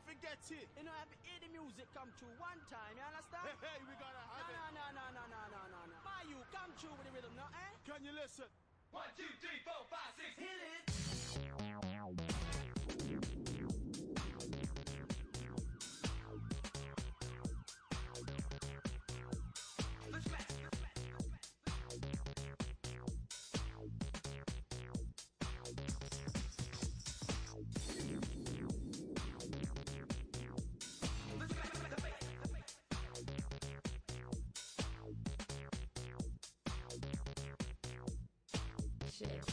forget it. You know, I have to hear the music come through one time, you understand? Hey, we gotta have it. No. Why you come through with the rhythm now, eh? Can you listen? 1, 2, 3, 4, 5, 6, hit it! Shit.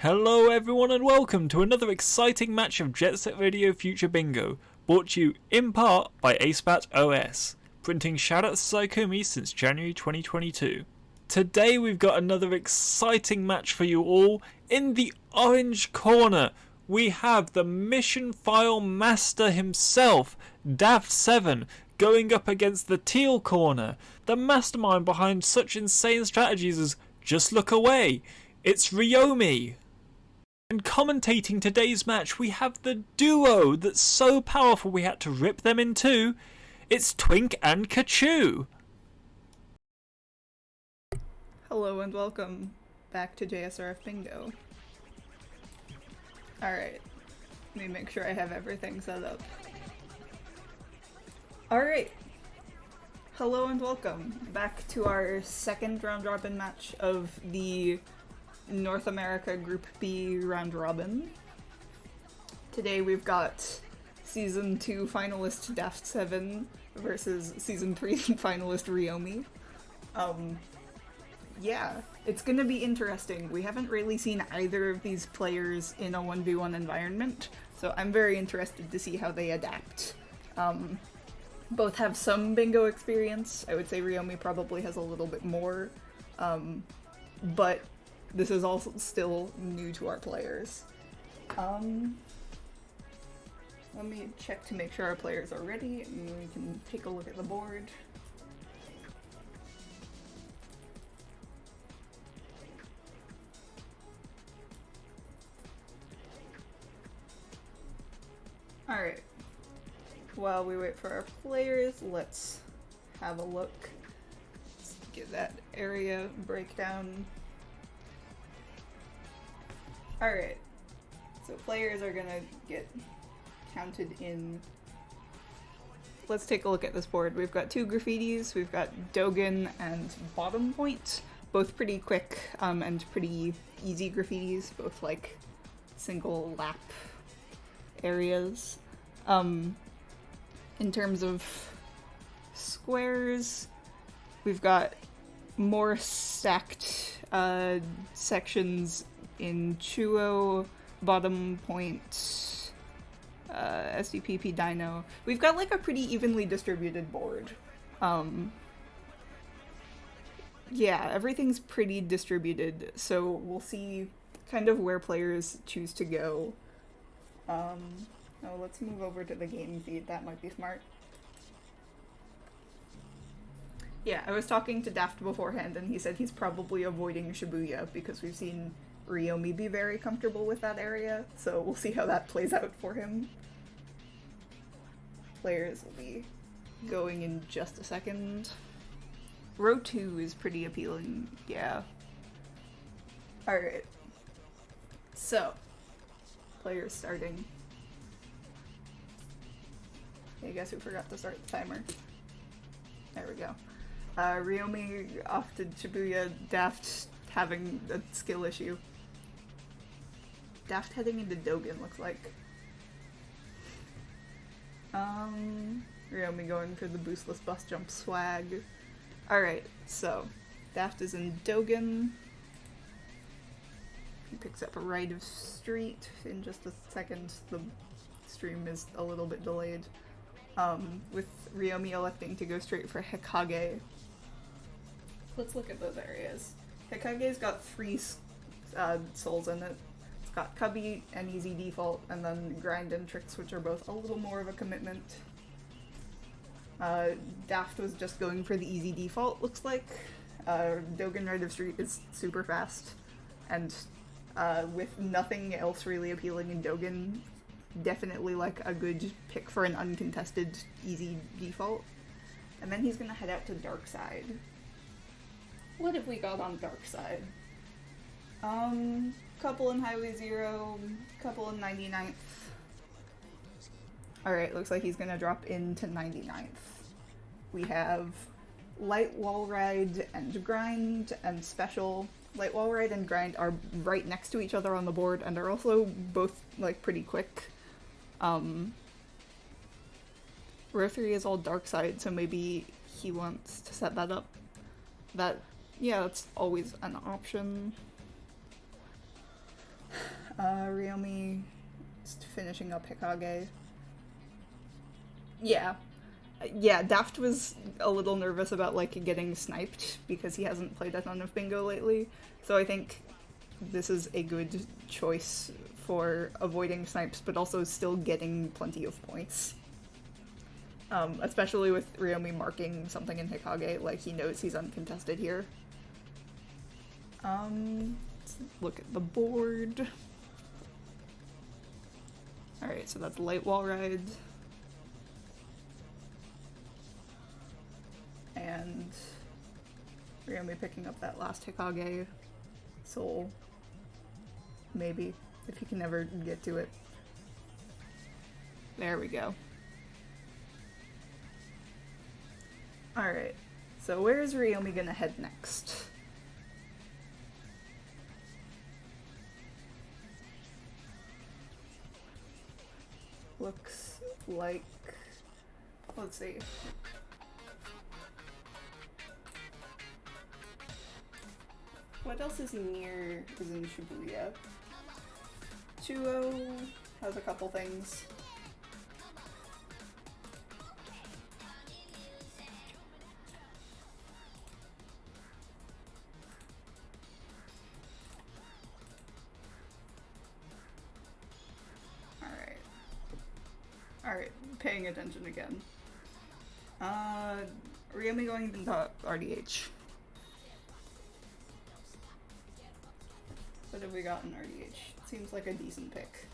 Hello everyone and welcome to another exciting match of Jet Set Radio Future Bingo, brought to you in part by AceBat OS, printing shoutouts to Ruyomii since January 2022. Today we've got another exciting match for you all. In the orange corner we have the mission file master himself, Daft7, going up against the teal corner, the mastermind behind such insane strategies as Just Look Away. It's Ruyomii. And commentating today's match, we have the duo that's so powerful we had to rip them in two. It's Twink and Kachoo. Hello and welcome back to JSRF Bingo. Alright, let me make sure I have everything set up. Alright, hello and welcome back to our second round robin match of the North America Group B round robin. Today we've got Season 2 finalist Daft7 versus Season 3 finalist Ruyomii. Yeah, it's gonna be interesting. We haven't really seen either of these players in a 1v1 environment, so I'm very interested to see how they adapt. Both have some bingo experience. I would say Ruyomii probably has a little bit more, but this is also still new to our players. Let me check to make sure our players are ready, and we can take a look at the board. Alright. While we wait for our players, let's have a look. Let's get that area breakdown. Alright. So players are gonna get counted in. Let's take a look at this board. We've got two graffitis, we've got Dogen and Bottom Point, both pretty quick and pretty easy graffitis, both like single lap areas. In terms of squares, we've got more stacked sections in Chuo, Bottom Point, SDPP Dino. We've got like a pretty evenly distributed board. Yeah, everything's pretty distributed, so we'll see kind of where players choose to go. Oh, let's move over to the game feed, that might be smart. Yeah, I was talking to Daft beforehand, and he said he's probably avoiding Shibuya because we've seen Ruyomii be very comfortable with that area, so we'll see how that plays out for him. Players will be going in just a second. Row 2 is pretty appealing, yeah. Alright. So, players starting. Hey, guess who forgot to start the timer? There we go. Ruyomii off to Shibuya, Daft having a skill issue. Daft heading into Dogen, looks like. Ruyomii going for the boostless bus jump swag. Alright, so Daft is in Dogen. He picks up a right of street in just a second. The stream is a little bit delayed. With Ruyomii electing to go straight for Hikage. Let's look at those areas. Hikage's got 3 souls in it. It's got Cubby and Easy Default, and then Grind and Tricks, which are both a little more of a commitment. Daft was just going for the Easy Default, looks like. Dogen Right of Street is super fast, and with nothing else really appealing in Dogen, definitely like a good pick for an uncontested Easy Default. And then he's gonna head out to Dark Side. What have we got on Dark Side? Couple in Highway 0, couple in 99th. Alright, looks like he's gonna drop into 99th. We have Light Wall Ride and Grind and Special. Light Wall Ride and Grind are right next to each other on the board and are also both like pretty quick. Row 3 is all Dark Side, so maybe he wants to set that up. Yeah, that's always an option. Ruyomii just finishing up Hikage. Yeah, Daft was a little nervous about like getting sniped because he hasn't played a ton of bingo lately, so I think this is a good choice for avoiding snipes but also still getting plenty of points. Especially with Ruyomii marking something in Hikage, like he knows he's uncontested here. Let's look at the board. Alright, so that's Light Wall Ride. And Ruyomii picking up that last Hikage soul. Maybe, if he can ever get to it. There we go. Alright, so where is Ruyomii gonna head next? Looks like... let's see. What else is near is in Shibuya? Chuo has a couple things. Alright, paying attention again. Ruyomii going into RDH. What have we got in RDH? Seems like a decent pick.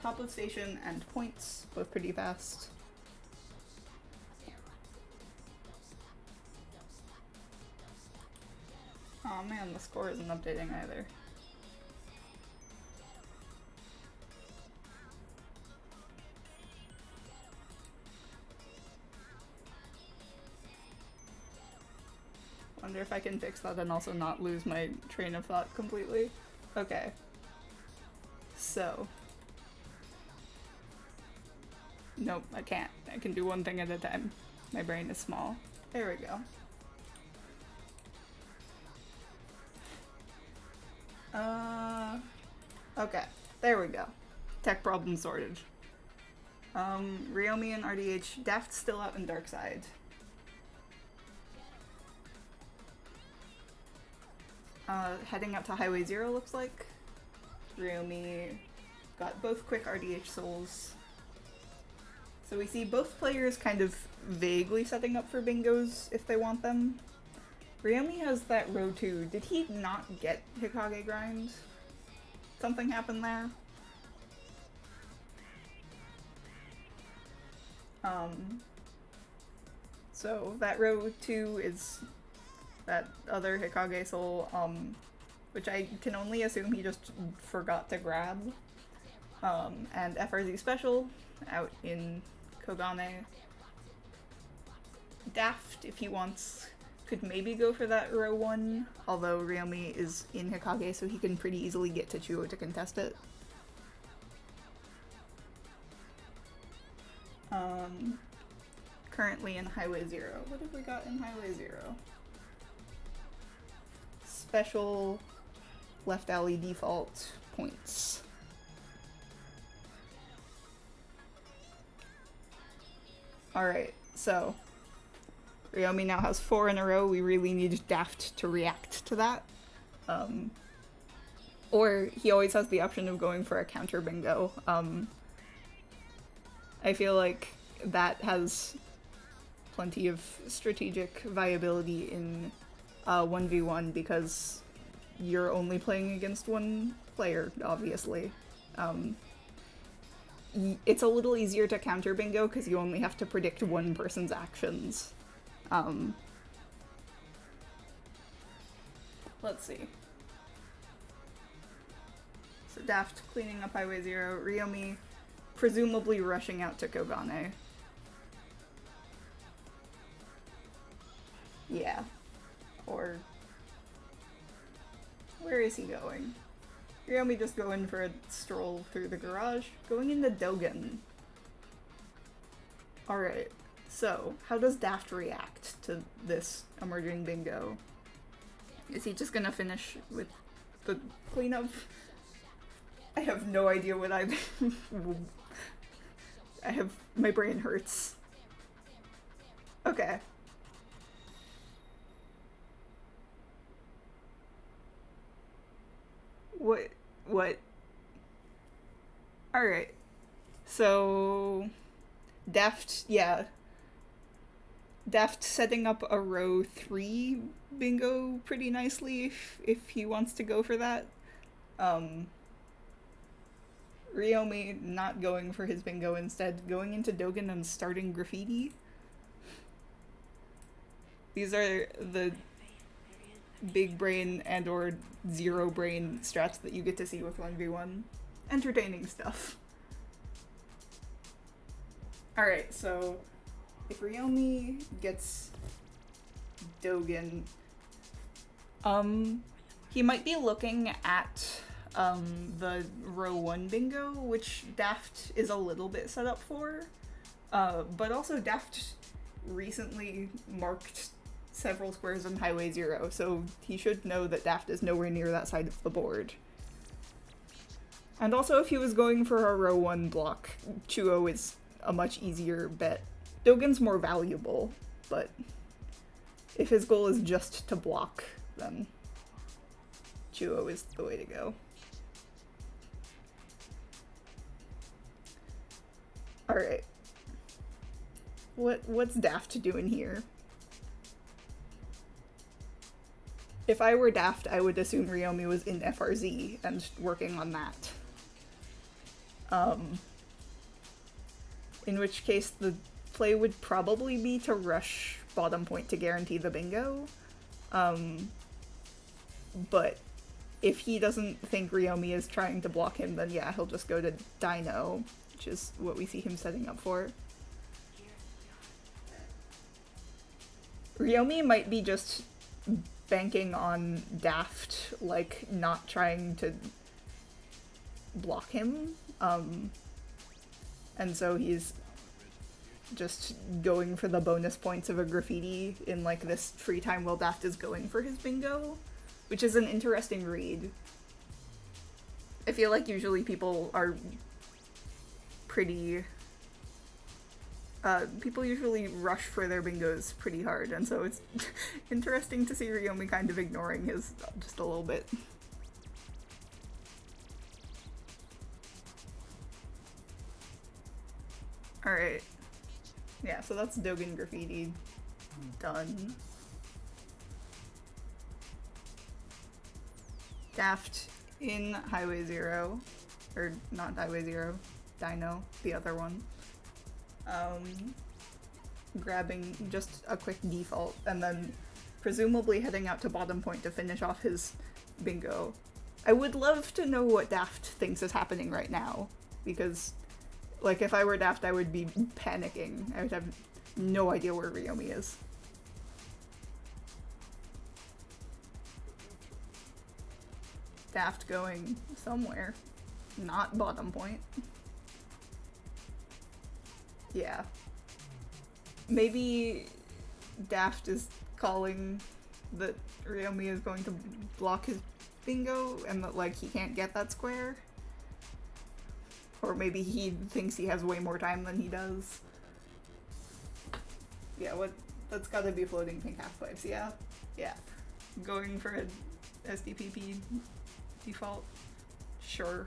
Top of station and points, both pretty fast. Oh man, the score isn't updating either. Wonder if I can fix that and also not lose my train of thought completely. Okay. So. Nope, I can't. I can do one thing at a time. My brain is small. There we go. Okay. There we go. Tech problem sorted. Ruyomii and RDH. Daft still out in Dark Side. Heading up to Highway 0 looks like. Ruyomii got both quick RDH souls. So we see both players kind of vaguely setting up for bingos if they want them. Ruyomii has that row 2. Did he not get Hikage grind? Something happened there? So that row 2 is that other Hikage soul, which I can only assume he just forgot to grab. And FRZ special out in Kogane. Daft, if he wants, could maybe go for that row 1, although Ruyomii is in Hikage, so he can pretty easily get to Chuo to contest it. Currently in Highway 0. What have we got in Highway 0? Special left alley default points. Alright, so Ruyomii now has 4 in a row. We really need Daft to react to that. Or he always has the option of going for a counter bingo. I feel like that has plenty of strategic viability in 1v1 because you're only playing against one player, obviously. It's a little easier to counter bingo because you only have to predict one person's actions. Let's see. So Daft cleaning up Highway 0, Ruyomii presumably rushing out to Kogane. Yeah. Or where is he going? Ruyomii just going for a stroll through the garage, going into Dogen. Alright, so how does Daft react to this emerging bingo? Is he just gonna finish with the cleanup? I have no idea what my brain hurts. Okay. What? Alright. So Daft, yeah. Daft setting up a row 3 bingo pretty nicely if he wants to go for that. Ruyomii not going for his bingo, instead going into Dogen and starting graffiti. These are the big brain and or zero brain strats that you get to see with 1v1. Entertaining stuff. Alright, so if Ruyomii gets Dogen, he might be looking at the row 1 bingo, which Daft is a little bit set up for, but also Daft recently marked several squares on Highway 0, so he should know that Daft is nowhere near that side of the board. And also, if he was going for a row 1 block, Chuo is a much easier bet. Dogen's more valuable, but if his goal is just to block, then Chuo is the way to go. Alright. What's Daft doing here? If I were Daft, I would assume Ruyomii was in FRZ and working on that. In which case the play would probably be to rush bottom point to guarantee the bingo. But if he doesn't think Ruyomii is trying to block him, then yeah, he'll just go to Dino, which is what we see him setting up for. Ruyomii might be just banking on Daft, like, not trying to block him, and so he's just going for the bonus points of a graffiti in, like, this free time while Daft is going for his bingo, which is an interesting read. I feel like usually people are pretty... people usually rush for their bingos pretty hard, and so it's interesting to see Ruyomii kind of ignoring his just a little bit. Alright. Yeah, so that's Dogen Graffiti done. Daft in Highway Zero. Or not Highway Zero. Dino, the other one. Grabbing just a quick default, and then presumably heading out to bottom point to finish off his bingo. I would love to know what Daft thinks is happening right now, because, like, if I were Daft, I would be panicking. I would have no idea where Ruyomii is. Daft going somewhere. Not bottom point. Yeah. Maybe Daft is calling that Ruyomii is going to block his bingo and that, like, he can't get that square. Or maybe he thinks he has way more time than he does. Yeah, that's gotta be floating pink half pipes, yeah? Yeah. Going for an SDPP default? Sure.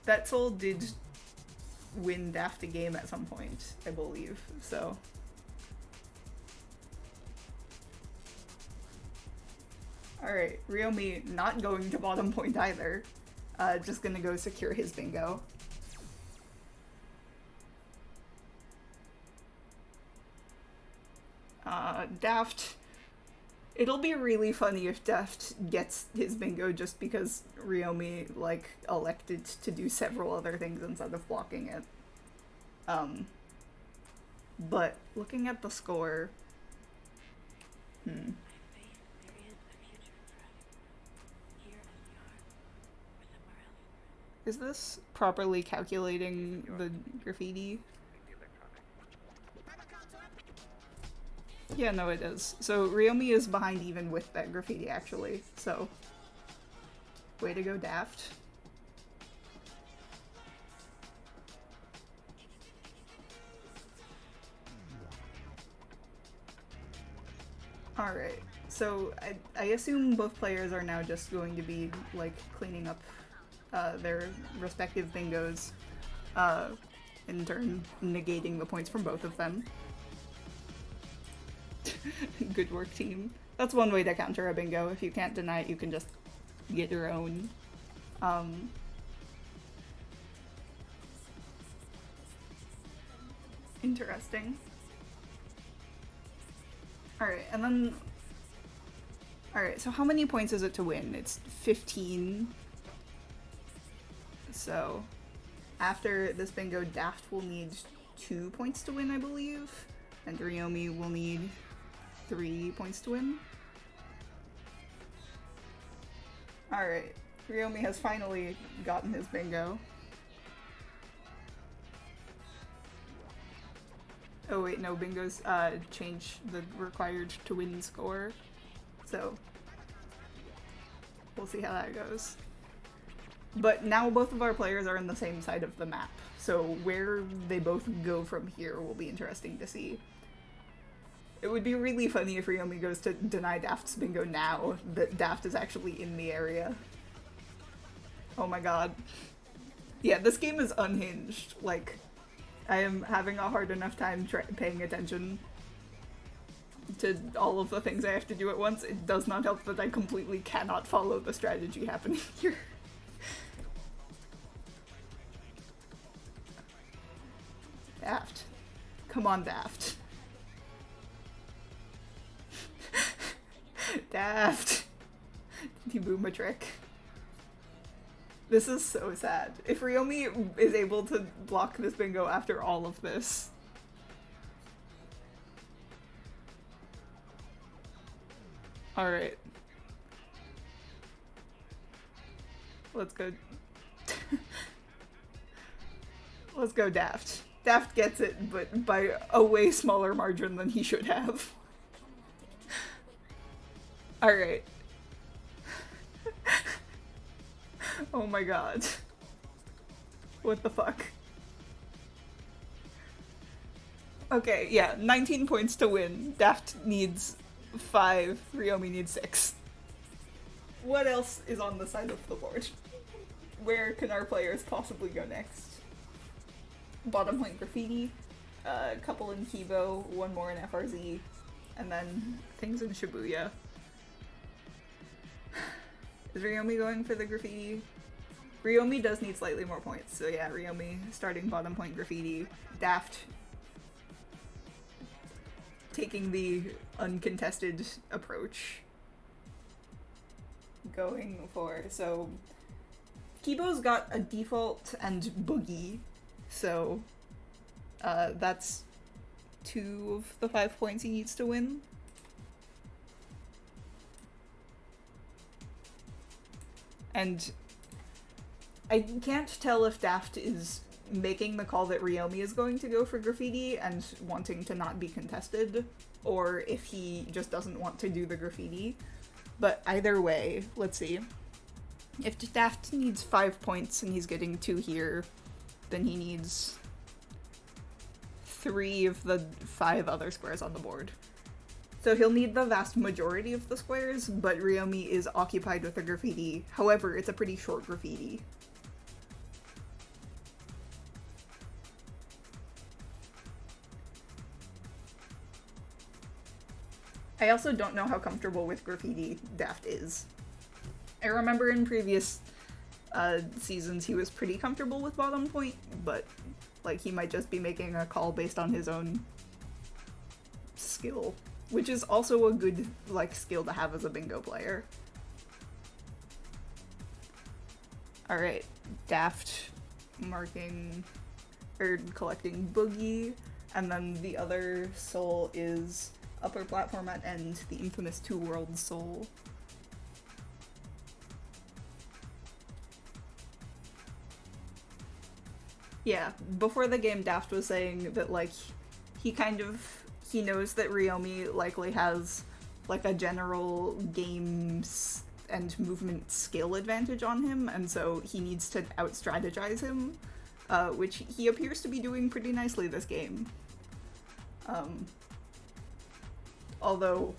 That soul did win Daft a game at some point, I believe, so. Alright, Ruyomii not going to bottom point either. Just gonna go secure his bingo. Daft. It'll be really funny if Daft gets his bingo just because Ruyomii, like, elected to do several other things instead of blocking it. But looking at the score... Is this properly calculating the graffiti? Yeah, no, it is. So Ruyomii is behind even with that graffiti, actually, so... Way to go, Daft. Alright, so I assume both players are now just going to be, like, cleaning up their respective bingos, in turn negating the points from both of them. Good work, team. That's one way to counter a bingo. If you can't deny it, you can just get your own. Interesting. Alright, and then... Alright, so how many points is it to win? It's 15. So, after this bingo, Daft will need 2 points to win, I believe. And Ruyomii will need 3 points to win. Alright, Ruyomii has finally gotten his bingo. Oh wait, no, bingos change the required to win score. So, we'll see how that goes. But now both of our players are on the same side of the map, so where they both go from here will be interesting to see. It would be really funny if Ruyomii goes to deny Daft's bingo now that Daft is actually in the area. Oh my god. Yeah, this game is unhinged. Like, I am having a hard enough time paying attention to all of the things I have to do at once. It does not help that I completely cannot follow the strategy happening here. Daft. Come on, Daft. Daft. Did he boom a trick? This is so sad. If Ruyomii is able to block this bingo after all of this. Alright. Let's go. Let's go Daft. Daft gets it, but by a way smaller margin than he should have. Alright. Oh my god. What the fuck? Okay, yeah, 19 points to win. Daft needs 5, Ruyomii needs 6. What else is on the side of the board? Where can our players possibly go next? Bottom point graffiti, a couple in Kibo, one more in FRZ, and then things in Shibuya. Is Ruyomii going for the graffiti? Ruyomii does need slightly more points, so yeah, Ruyomii starting bottom point graffiti. Daft taking the uncontested approach. Going for, so Kibo's got a default and boogie, so that's 2 of the 5 points he needs to win. And I can't tell if Daft is making the call that Ruyomii is going to go for graffiti and wanting to not be contested, or if he just doesn't want to do the graffiti. But either way, let's see. If Daft needs 5 points and he's getting 2 here, then he needs 3 of the 5 other squares on the board. So he'll need the vast majority of the squares, but Ruyomii is occupied with the graffiti. However, it's a pretty short graffiti. I also don't know how comfortable with graffiti Daft is. I remember in previous seasons he was pretty comfortable with bottom point, but like he might just be making a call based on his own skill, which is also a good like skill to have as a bingo player. Alright, Daft marking or collecting boogie, and then the other soul is upper platform at end, the infamous 2 world soul. Yeah, before the game Daft was saying that like he knows that Ruyomii likely has like a general games and movement skill advantage on him, and so he needs to out-strategize him, which he appears to be doing pretty nicely this game. Although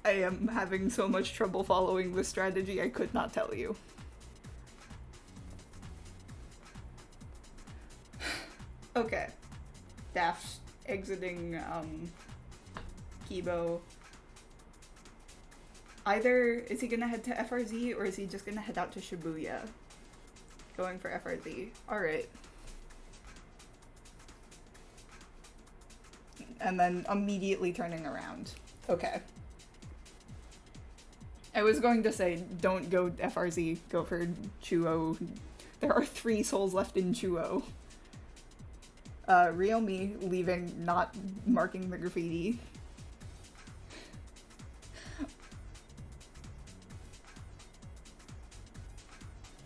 I am having so much trouble following this strategy, I could not tell you. Okay. Daft exiting Kibo. Either is he gonna head to FRZ or is he just gonna head out to Shibuya? Going for FRZ. Alright. And then immediately turning around. Okay. I was going to say, don't go FRZ, go for Chuo. There are 3 souls left in Chuo. Ruyomii leaving, not marking the graffiti.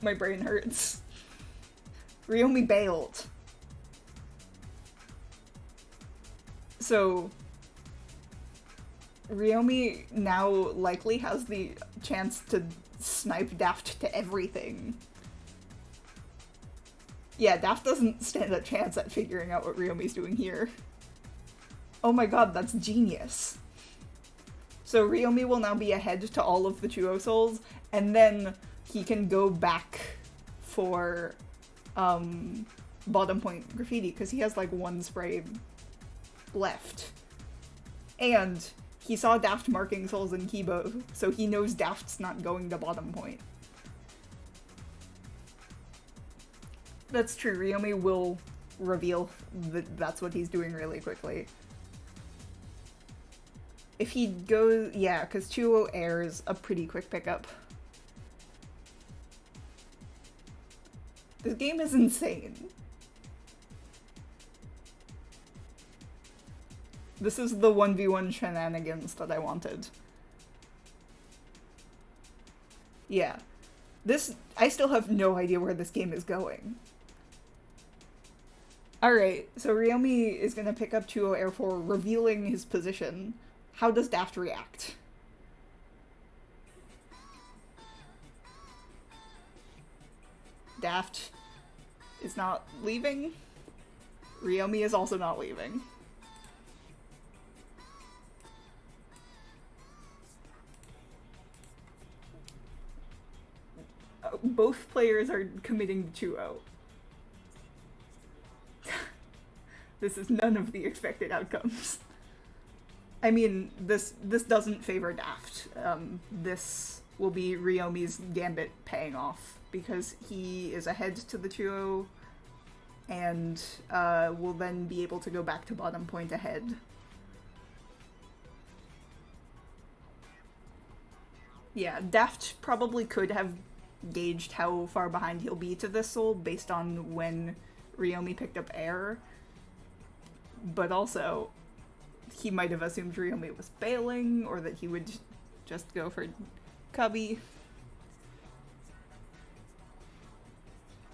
My brain hurts. Ruyomii bailed. So Ruyomii now likely has the chance to snipe Daft to everything. Yeah, Daft doesn't stand a chance at figuring out what Ryumi's doing here. Oh my god, that's genius. So Ruyomii will now be ahead to all of the Chuo souls, and then he can go back for bottom point graffiti, because he has like one spray left. And he saw Daft marking souls in Kibo, so he knows Daft's not going to bottom point. That's true, Ruyomii will reveal that that's what he's doing really quickly. If he goes, yeah, because 2-0 air is a pretty quick pickup. This game is insane. This is the 1v1 shenanigans that I wanted. Yeah. I still have no idea where this game is going. Alright, so Ruyomii is gonna pick up 2-0 air 4, revealing his position. How does Daft react? Daft is not leaving. Ruyomii is also not leaving. Both players are committing to 2-0. This is none of the expected outcomes. I mean, this doesn't favor Daft. This will be Ruyomii's gambit paying off, because he is ahead to the 2-0, and will then be able to go back to bottom point ahead. Yeah, Daft probably could have gauged how far behind he'll be to this soul based on when Ruyomii picked up air, but also he might have assumed Ruyomii was bailing, or that he would just go for Cubby.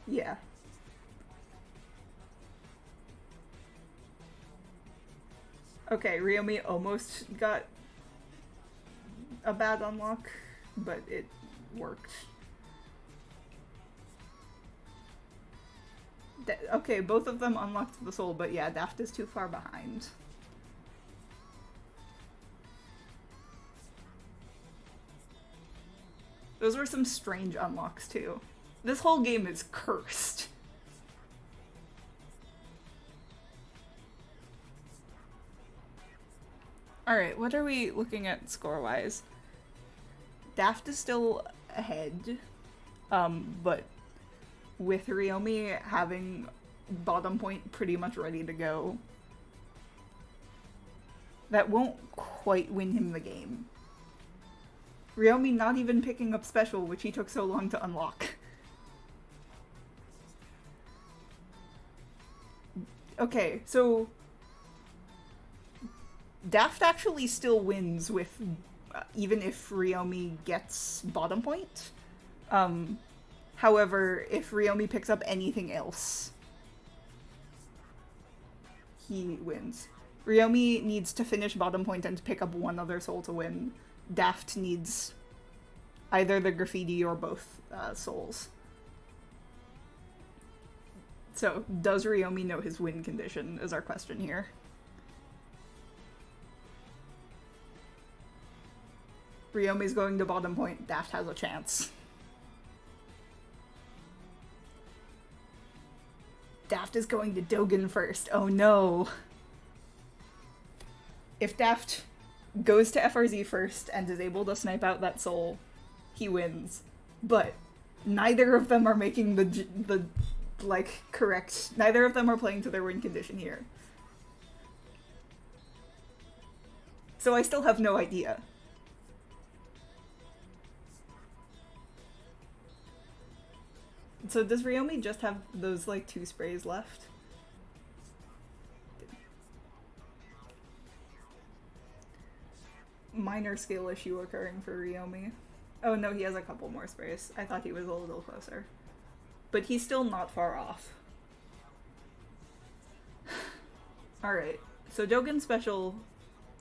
Yeah. Okay, Ruyomii almost got a bad unlock, but it worked. Okay, both of them unlocked the soul, but yeah, Daft is too far behind. Those were some strange unlocks, too. This whole game is cursed. Alright, what are we looking at score-wise? Daft is still ahead, but with Ruyomii having bottom point pretty much ready to go, that won't quite win him the game. Ruyomii not even picking up special, which he took so long to unlock. Okay, so Daft actually still wins with, even if Ruyomii gets bottom point. However, if Ruyomii picks up anything else, he wins. Ruyomii needs to finish bottom point and pick up one other soul to win. Daft needs either the graffiti or both souls. So, does Ruyomii know his win condition is our question here. Ryomii's going to bottom point, Daft has a chance. Daft is going to Dogen first. Oh no. If Daft goes to FRZ first and is able to snipe out that soul, he wins. But neither of them are making the correct... Neither of them are playing to their win condition here. So I still have no idea. So does Ruyomii just have those, 2 sprays left? Minor skill issue occurring for Ruyomii. Oh no, he has a couple more sprays. I thought he was a little closer. But he's still not far off. Alright, so Dogen Special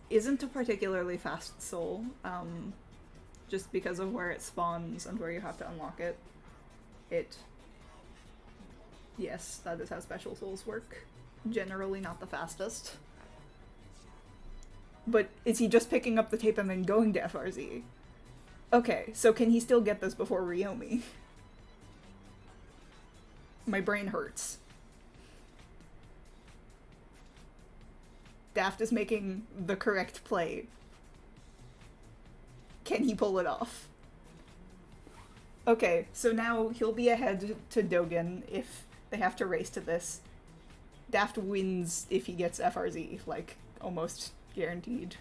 isn't a particularly fast soul, just because of where it spawns and where you have to unlock it. Yes, that is how special souls work. Generally not the fastest. But is he just picking up the tape and then going to FRZ? Okay, so can he still get this before Ruyomii? My brain hurts. Daft is making the correct play. Can he pull it off? Okay, so now he'll be ahead to Dogen if they have to race to this. Daft wins if he gets FRZ, like, almost guaranteed.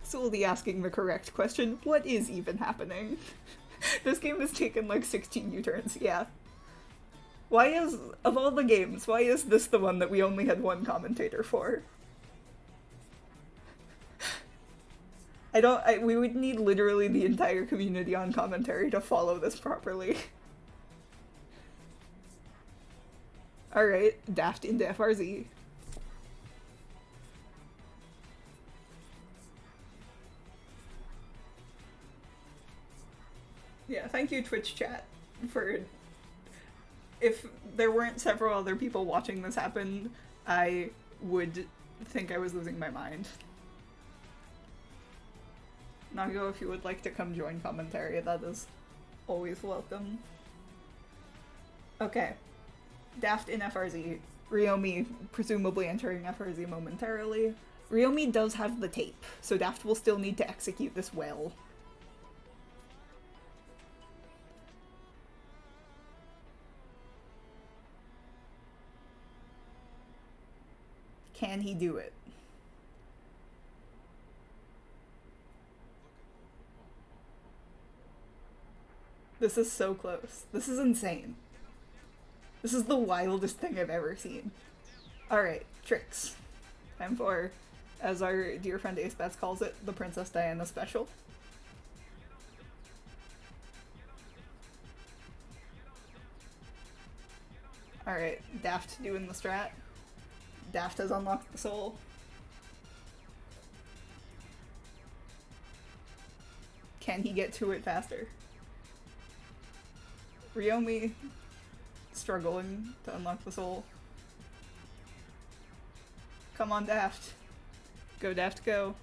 So we'll be asking the correct question. What is even happening? This game has taken like 16 U-turns, yeah. Why is, of all the games, why is this the one that we only had one commentator for? We would need literally the entire community on commentary to follow this properly. Alright, Daft into FRZ. Yeah, thank you Twitch chat for... If there weren't several other people watching this happen, I would think I was losing my mind. Nago, if you would like to come join commentary, that is always welcome. Okay. Daft in FRZ. Ruyomii presumably entering FRZ momentarily. Ruyomii does have the tape, so Daft will still need to execute this well. Can he do it? This is so close. This is insane. This is the wildest thing I've ever seen. Alright, tricks. Time for, as our dear friend Acebats calls it, the Princess Diana special. Alright, Daft doing the strat. Daft has unlocked the soul. Can he get to it faster? Ruyomii struggling to unlock the soul. Come on, Daft. Go, Daft, go.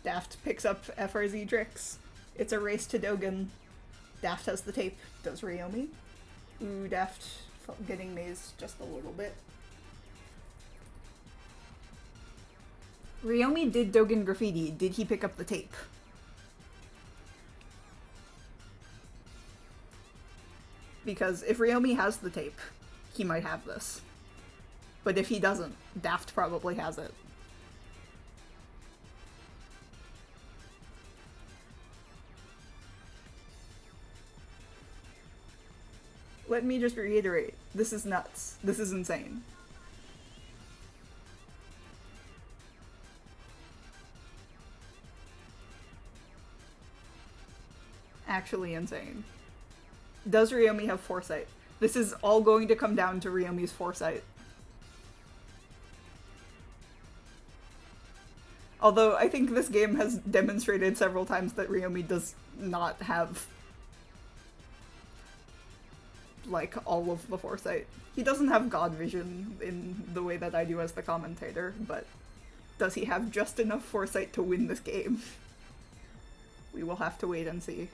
Daft picks up FRZ tricks. It's a race to Dogen. Daft has the tape. Does Ruyomii? Ooh, Daft getting mazed just a little bit. Ruyomii did Dogen graffiti. Did he pick up the tape? Because if Ruyomii has the tape, he might have this. But if he doesn't, Daft probably has it. Let me just reiterate, this is nuts. This is insane. Actually insane. Does Ruyomii have foresight? This is all going to come down to Ryomii's foresight. Although I think this game has demonstrated several times that Ruyomii does not have like all of the foresight. He doesn't have God vision in the way that I do as the commentator, but does he have just enough foresight to win this game? We will have to wait and see.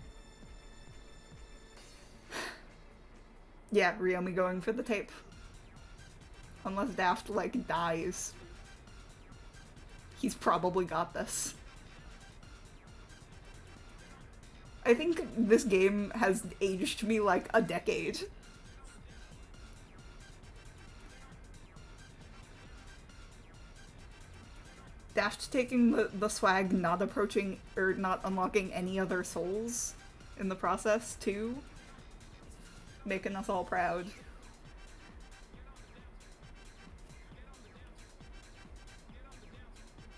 Yeah, Ruyomii going for the tape. Unless Daft, like, dies. He's probably got this. I think this game has aged me like a decade. Daft taking the swag, not approaching, or not unlocking any other souls in the process, too. Making us all proud.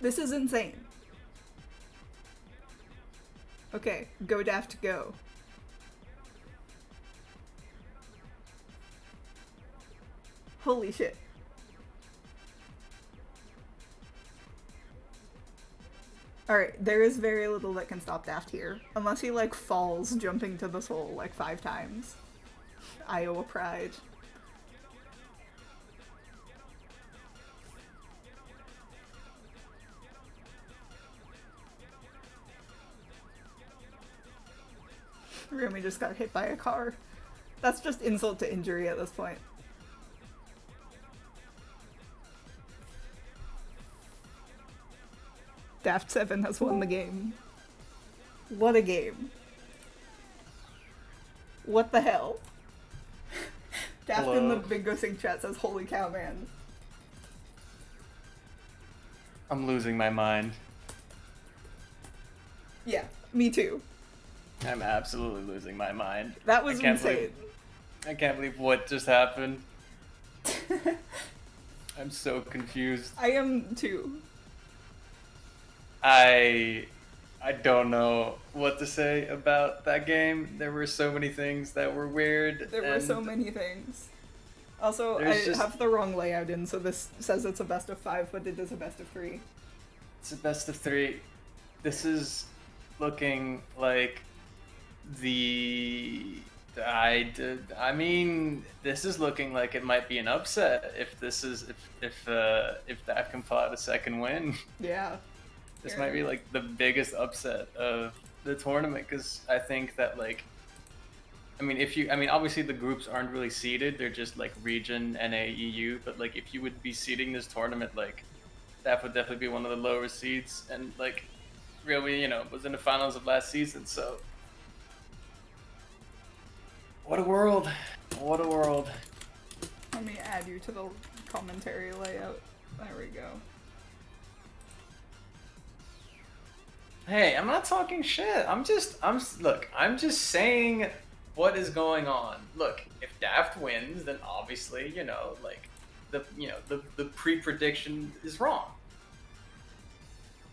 This is insane. Okay, go Daft, go. Holy shit. Alright, there is very little that can stop Daft here. Unless he, like, falls jumping to the soul, like, 5 times. Iowa pride. Ruyomii just got hit by a car. That's just insult to injury at this point. Daft7 has won the game. What a game. What the hell? Daft in the Bingo Sync chat says, holy cow, man. I'm losing my mind. Yeah, me too. I'm absolutely losing my mind. That was insane. I can't believe what just happened. I'm so confused. I am too. I don't know what to say about that game. There were so many things that were weird. There were so many things. Also, I have the wrong layout in, so this says it's a best of 5, but it is a best of 3. It's a best of 3. This is looking like I mean, this is looking like it might be an upset if that can pull out a second win. Yeah. This might be like the biggest upset of the tournament, because I think that obviously the groups aren't really seeded, they're just like region, NA, EU, but like if you would be seeding this tournament, like that would definitely be one of the lower seeds, and like really, was in the finals of last season, so what a world. What a world. Let me add you to the commentary layout. There we go. Hey, I'm not talking shit. I'm just saying what is going on. Look, if Daft wins, then obviously, the pre-prediction is wrong.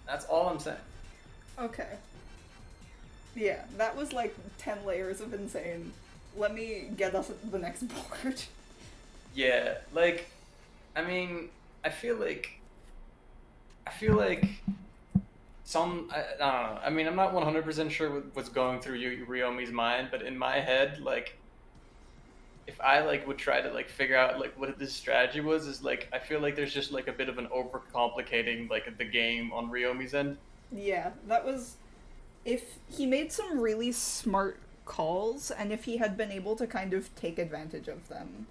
That's all I'm saying. Okay. Yeah, that was like 10 layers of insane. Let me get us the next board. Yeah, I feel like I don't know. I mean, I'm not 100% sure what's going through Ryomei's mind, but in my head, if I would try to figure out what this strategy was, is I feel like there's just a bit of an overcomplicating the game on Ryomei's end. Yeah, that was, if he made some really smart calls, and if he had been able to kind of take advantage of them,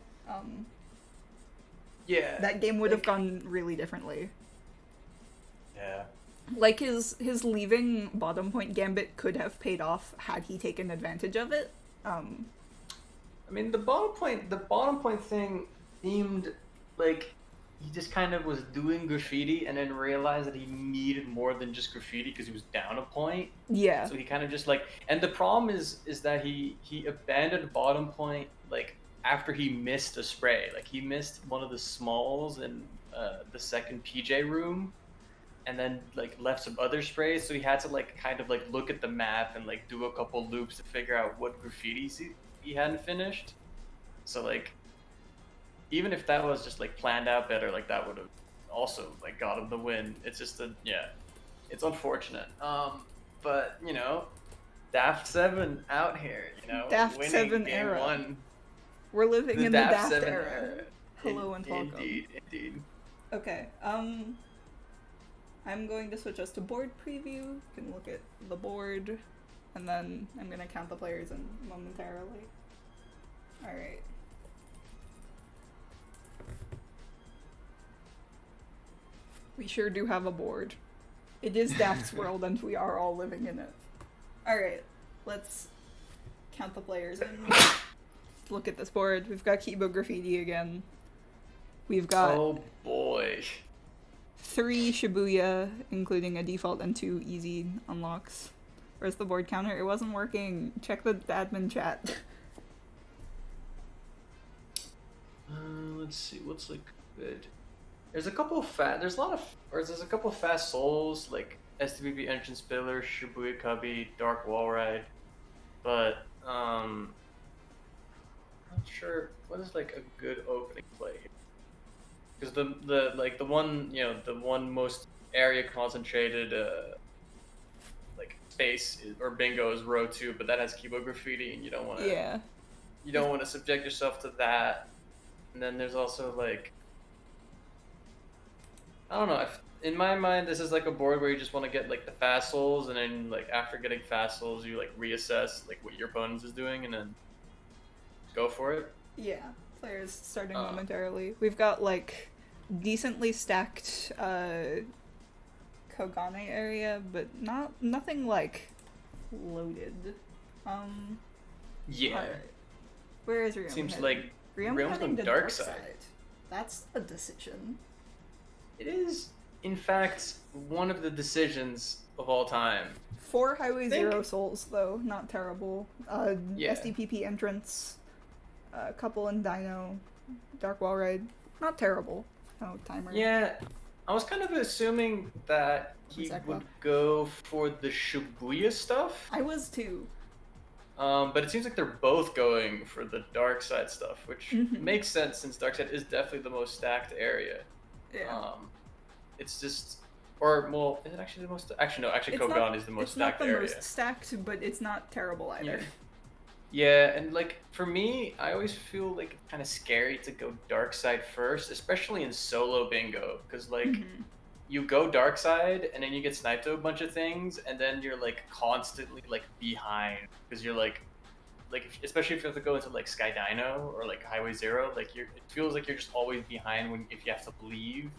yeah, that game would have gone really differently. Yeah. His leaving bottom point gambit could have paid off had he taken advantage of it. I mean, the bottom point thing seemed like he just kind of was doing graffiti and then realized that he needed more than just graffiti because he was down a point. Yeah. So he kind of just and the problem is that he abandoned bottom point after he missed a spray. He missed one of the smalls in the second PJ room, and then left some other sprays. So he had to kind of look at the map and do a couple loops to figure out what graffitis he hadn't finished. So even if that was just planned out better, that would have also got him the win. It's just it's unfortunate. But Daft7 out here, Daft7 winning era. game 1. We're living in the Daft Daft7 era. Hello and welcome. Indeed. Okay, I'm going to switch us to board preview. You can look at the board, and then I'm going to count the players in momentarily. Alright. We sure do have a board. It is Daft's world, and we are all living in it. Alright, let's count the players in. Look at this board. We've got Kibo Graffiti again. We've got... Oh boy. 3 Shibuya, including a default and 2 easy unlocks. Where's the board counter? It wasn't working. Check the admin chat. Let's see what's good. There's a couple of there's a couple of fast souls STBB Engine Spiller, Shibuya Cubby, Dark Wall Ride, but I'm not sure what is a good opening play here. Because the one most area concentrated space or bingo is row 2, but that has Kibo Graffiti, and you don't want to you don't want to subject yourself to that. And then there's also I don't know, in my mind, this is like a board where you just want to get like the fast souls, and then like after getting fast souls, you like reassess like what your opponent is doing, and then go for it. Yeah, players starting momentarily. We've got like decently stacked Kogane area, but nothing like loaded. Yeah. Alright. Where is Ruyomii Seems heading? like Ryomii's Ryomii's heading going to dark side. That's a decision. It is, in fact, one of the decisions of all time. 4 Highway Zero souls though, not terrible. Yeah. SDPP entrance, a couple in Dino, Dark Wall Ride, not terrible. Oh, timer. Yeah, I was kind of assuming that he Exact would block. go for the Shibuya stuff. I was too. But it seems like they're both going for the dark side stuff, which Mhm. makes sense since dark side is definitely the most stacked area. Yeah. It's just, or well, is it actually the most? Actually, no. Actually, It's Kogan not- is the most it's not stacked the area. most stacked, but it's not terrible either. Yeah, and like for me, I always feel like it's kind of scary to go dark side first, especially in solo bingo, because like Mhm. you go dark side and then you get sniped to a bunch of things, and then you're like constantly like behind because you're like especially if you have to go into like Sky Dino or like Highway Zero, like it feels like you're just always behind when if you have to leave.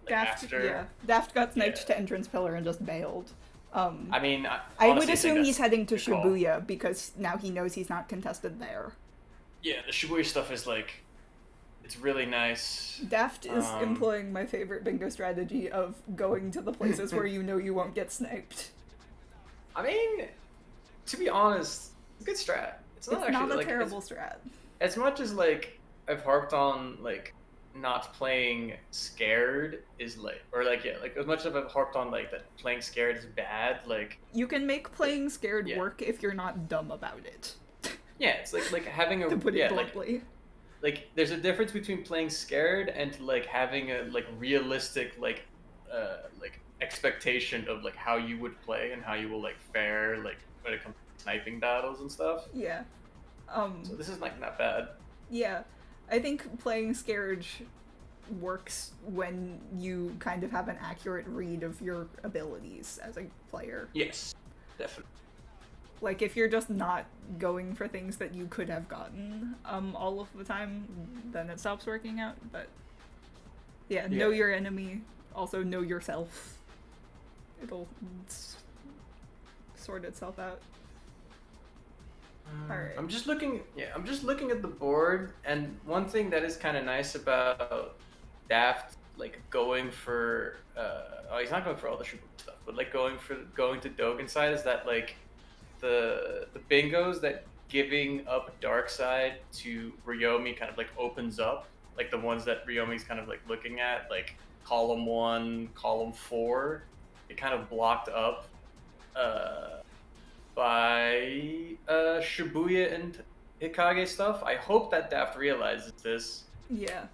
Like Daft, after, yeah. Daft got sniped Yeah. to entrance pillar and just bailed. I mean, I honestly would think assume that's he's heading to the call. Shibuya because now he knows he's not contested there. Yeah, the Shibuya stuff is like, it's really nice. Daft is Um, employing my favorite bingo strategy of going to the places where you know you won't get sniped. I mean, to be honest, it's a good strat. It's not It's actually not a like terrible strat. as much as like I've harped on like not playing scared is like, or like yeah, like as much as I've harped on like that playing scared is bad, like You can make playing scared Yeah. work if you're not dumb about it. yeah, it's like having a To put it yeah like bluntly. there's a difference between playing scared and like having a like realistic like expectation of like how you would play and how you will like fare like when it comes to sniping battles and stuff. Yeah. So this is like not bad. Yeah. I think playing scared works when you kind of have an accurate read of your abilities as a player. Yes, definitely. Like, if you're just not going for things that you could have gotten all of the time, then it stops working out. But yeah, know Yeah. your enemy, also know yourself. It'll sort itself out. Alright. I'm just looking. Yeah, I'm just looking at the board, and one thing that is kind of nice about Daft, like going for. Oh, he's not going for all the Shibuya stuff, but like going to Dogen side is that like the bingos that giving up dark side to Ryomi kind of like opens up, like the ones that Ryomi's kind of like looking at, like column 1, column 4, it kind of blocked up. By Shibuya and Hikage stuff. I hope that Daft realizes this. Yeah.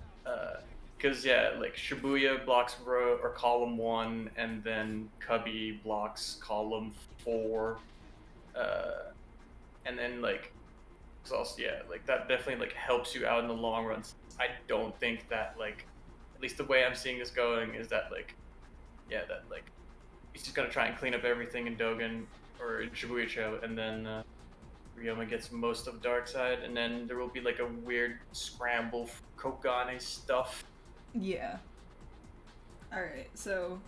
Because, yeah, like Shibuya blocks row or column 1, and then Cubby blocks column 4. And then, like, it's also, yeah, like that definitely like helps you out in the long run. I don't think that, like, at least the way I'm seeing this going is that, like, yeah, that, like, he's just gonna try and clean up everything in Dogen or in Shibuya Cho, and then Ryomi gets most of dark side, and then there will be like a weird scramble for Kogane stuff. Yeah. Alright, so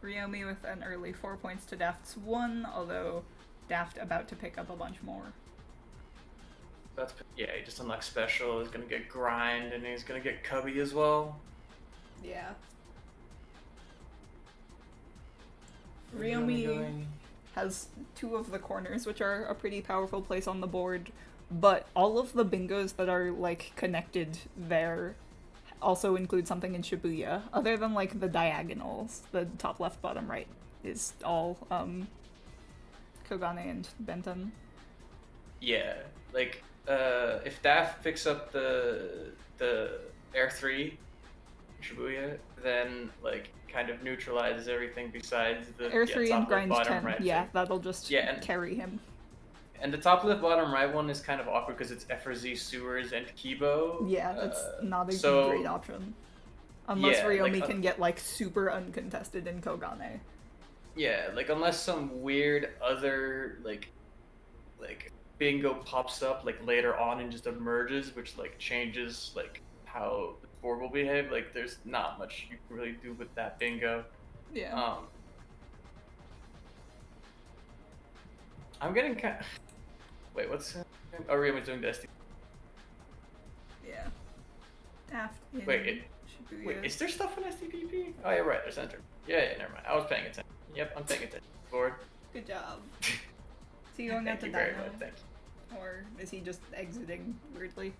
Ryomi with an early 4 points to Daft's 1, although Daft about to pick up a bunch more. That's yeah, he just unlocks special. He's gonna get grind, and he's gonna get Cubby as well. Yeah. Ryomi Ryomi going- has 2 of the corners, which are a pretty powerful place on the board, but all of the bingos that are, like, connected there also include something in Shibuya, other than, like, the diagonals. The top left, bottom right is all, Kogane and Benton. Yeah, like if Daft picks up the Air 3 Shibuya, then like kind of neutralizes everything besides the Air 3 top and left, Grind bottom 10, right yeah, thing. that'll just Yeah, and- carry him. And the top left, bottom right one is kind of awkward because it's FRZ, Sewers, and Kibo. Yeah, that's not a so- great option. Unless Yeah, Ryomi like, can get like super uncontested in Kogane. yeah, like unless some weird other like bingo pops up like later on and just emerges, which like changes like how the board will behave. Like there's not much you can really do with that bingo. Yeah. Um, I'm getting kind. Wait, what's? Oh, Ryomi's doing the SD. Yeah. Daft in Wait, Shibuya. Wait, is there stuff in SDPP? Oh, yeah, right. There's enter. Yeah, never mind. I was paying attention. Yep, I'm paying attention. Board. Good job. Is he going out Thank to you very Dino? much. Thank you. Or is he just exiting weirdly?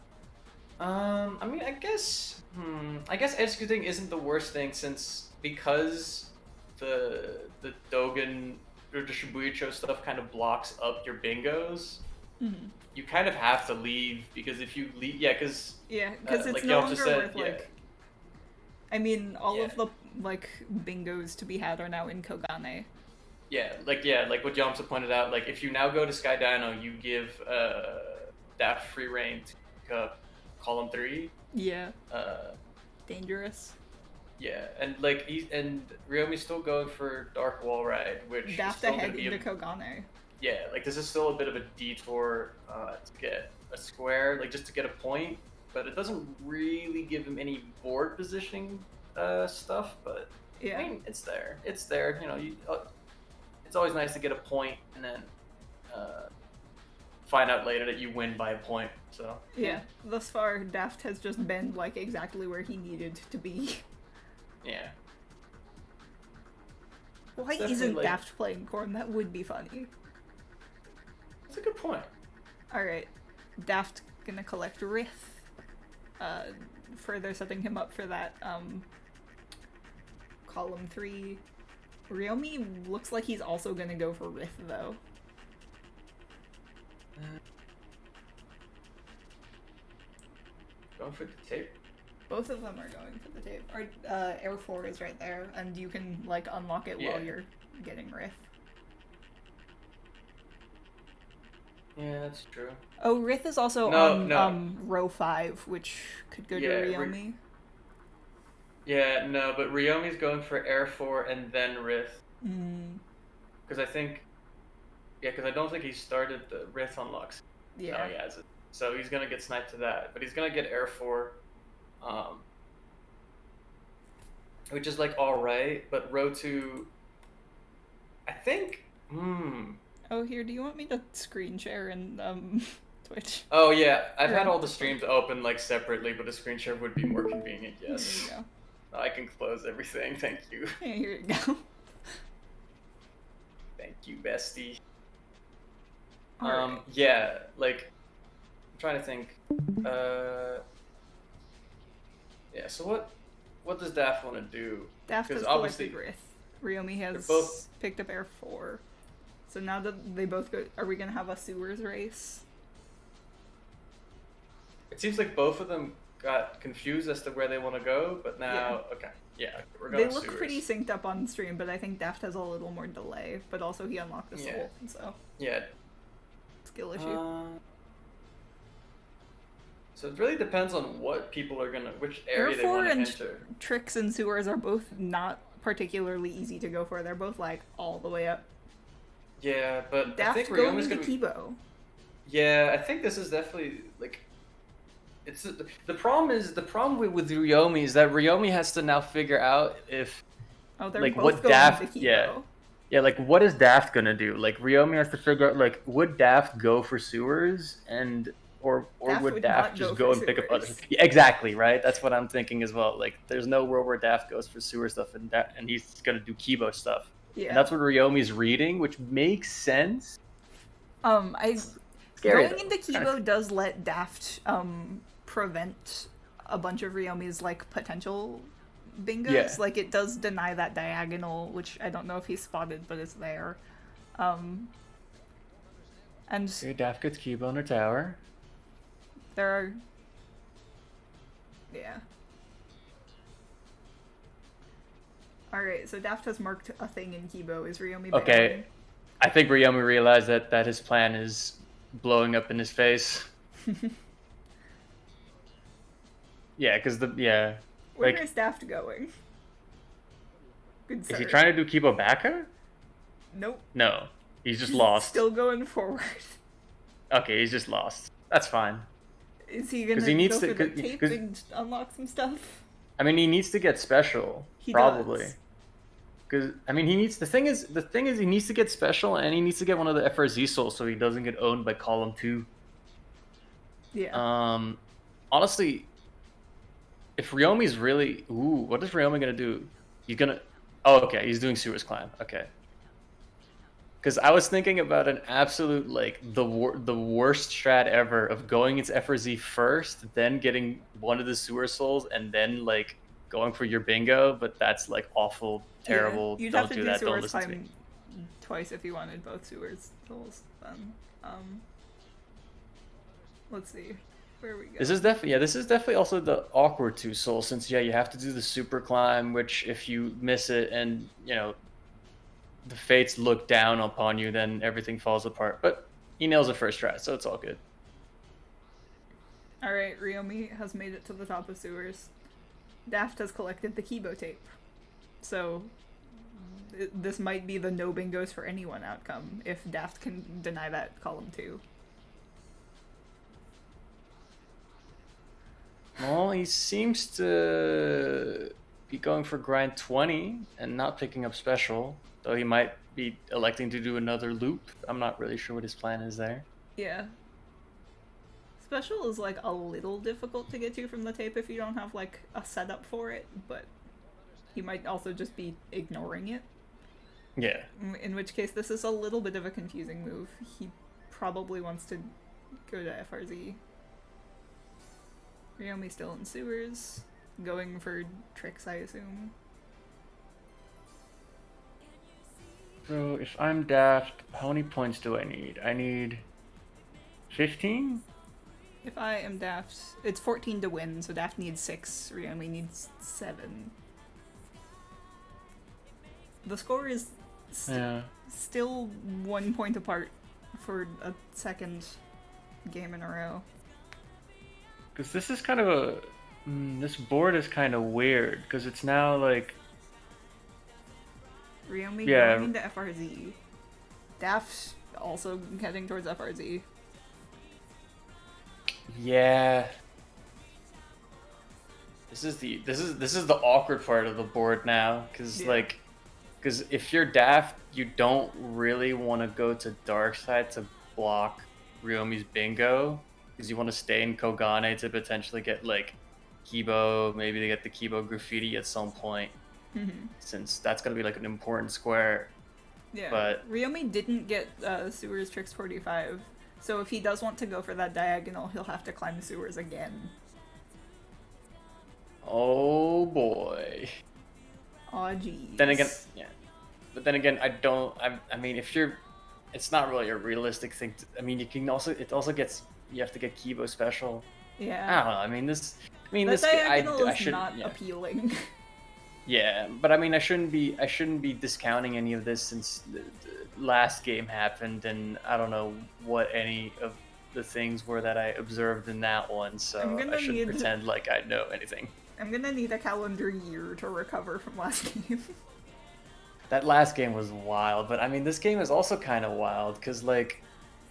I mean, I guess executing isn't the worst thing because the Dogen or the Shibuya stuff kind of blocks up your bingos. Mm-hmm. You kind of have to leave because if you leave, because Because it's like no Yelp just longer said, worth like. I mean, all Yeah. of the like bingos to be had are now in Kogane. like what Yamsa pointed out. Like if you now go to Sky Dino, you give Daft free reign to column 3. Yeah. Uh, Dangerous. Yeah, and like Ryomi's still going for Dark Wall Ride, which Daft is still ahead gonna be into Kogane. yeah, like this is still a bit of a detour to get a square, like just to get a point, but it doesn't really give him any board positioning stuff. But Yeah. I mean, it's there. It's there. You know, it's always nice to get a point and then find out later that you win by a point. So Yeah. Thus far, Daft has just been like exactly where he needed to be. yeah. Why Definitely, isn't like- Daft playing Corn? That would be funny. That's a good point. Alright. Daft gonna collect Rith. Further setting him up for that, column 3. Ryomi looks like he's also gonna go for Rith, though. Going for the tape. Both of them are going for the tape. Or, Air 4 is right there, and you can, like, unlock it Yeah. while you're getting Rith. Yeah, that's true. Oh, Rith is also No, on, no. row 5, which could go Yeah, to Ryomi. Yeah, no, but Ryomi's going for Air 4 and then Rith. Mm, Because I think... Yeah, because I don't think he started the Rith unlocks. yeah. No, he hasn't. So he's going to get sniped to that. But he's going to get Air 4. Which is, like, alright. But row 2... I think... Oh, here, do you want me to screen share in, Twitch? Oh, yeah. I've had Yeah. all the streams open, like, separately. But a screen share would be more convenient, There yes. you go. I can close everything. Thank you. Yeah, here you go. Thank you, bestie. Alright. Yeah, like, I'm trying to think. Yeah, so what does Daft want to do? Daft has 'cause obviously- collected Rith. Ryomi has both- picked up Air 4. So now that they both go, are we gonna have a sewers race? It seems like both of them got confused as to where they want to go, but now, okay, yeah, we're going They look sewers. pretty synced up on stream, but I think Daft has a little more delay. But also he unlocked the Yeah. soul, so Yeah. skill issue. So it really depends on what people are gonna, which Air area they 4 want to and enter. Tricks and sewers are both not particularly easy to go for. They're both like all the way up. Yeah, but I Daft think going Ryomi's into gonna. Kibo. Yeah, I think this is definitely like. It's the problem with Ryomi is that Ryomi has to now figure out if Oh, they're like both what going Daft into Kibo. yeah like what is Daft gonna do? Like Ryomi has to figure out like would Daft go for sewers and or Daft would would Daft not just go go for and pick up other sewers. yeah, exactly right. That's what I'm thinking as well. Like there's no world where Daft goes for sewer stuff and he's gonna do Kibo stuff. Yeah. And that's what Ryomi's reading, which makes sense. I Scary, going though. into Kibo does let Daft prevent a bunch of Ryomi's like potential bingos. Yeah. Like it does deny that diagonal, which I don't know if he's spotted, but it's there. And Okay, Daft gets Kibo in her tower. there are, yeah. All right, so Daft has marked a thing in Kibo. Is Ryomi Okay. bailing? I think Ryomi realized that his plan is blowing up in his face. Yeah, because Where Like- is Daft going? Good Is he sir. trying to do Kibo Baka? Nope. No. He's just He's lost. Still going forward. Okay, he's just lost. That's fine. Is he gonna 'Cause he needs go to- for the 'cause- tape 'cause- and unlock some stuff? I mean, he needs to get special. He probably. does. Because I mean, he needs. The thing is, he needs to get special, and he needs to get one of the FRZ souls so he doesn't get owned by Column 2. Yeah. Honestly, if Ryomii's really, what is Ryomi gonna do? He's gonna. Oh, okay, he's doing Sewers Climb. Okay. Because I was thinking about an absolute like the worst strat ever of going into FRZ first, then getting one of the sewer souls, and then like going for your bingo. But that's like awful, terrible. Yeah, you'd Don't have to do do that. Don't Sewers listen to me. Climb twice if you wanted both Sewers souls. Then, let's see where we go. This is definitely also the awkward 2 soul, since you have to do the super climb, which if you miss it and the fates look down upon you, then everything falls apart. But he nails it first try, so it's all good. All right, Ryomi has made it to the top of Sewers. Daft has collected the Kibo tape, so this might be the no bingos for anyone outcome if Daft can deny that column 2. Well, he seems to be going for grind 20 and not picking up special, though he might be electing to do another loop. I'm not really sure what his plan is there. Yeah. Special is like a little difficult to get to from the tape if you don't have like a setup for it, but he might also just be ignoring it. Yeah. In which case, this is a little bit of a confusing move. He probably wants to go to FRZ. Ryomi still in Sewers, going for tricks, I assume. So if I'm Daft, how many points do I need? I need 15? If I am Daft, it's 14 to win, so Daft needs 6, Ryomi needs 7. The score is still 1 point apart for a second game in a row. Because this is kind of a... this board is kind of weird, because it's now like... Ryomi Yeah. going into FRZ. Daft also heading towards FRZ. Yeah. This is the awkward part of the board now, because because if you're Daft, you don't really want to go to dark side to block Ryomii's bingo, because you want to stay in Kogane to potentially get like Kibo, maybe they get the Kibo graffiti at some point, since that's gonna be like an important square. Yeah, But- Ryomi didn't get Sewers Tricks 45, so if he does want to go for that diagonal, he'll have to climb Sewers again. Oh boy. Aw, jeez. Then again, yeah. But then again, I mean, if you're, it's not really a realistic thing. I mean, it also gets, you have to get Kibo special. I Yeah. don't know. I mean, That this, diagonal I is should, not yeah. appealing. Yeah, but I mean, I shouldn't be discounting any of this since the last game happened, and I don't know what any of the things were that I observed in that one, so I'm gonna I shouldn't need- pretend like I know anything. I'm gonna need a calendar year to recover from last game. That last game was wild, but I mean, this game is also kind of wild because like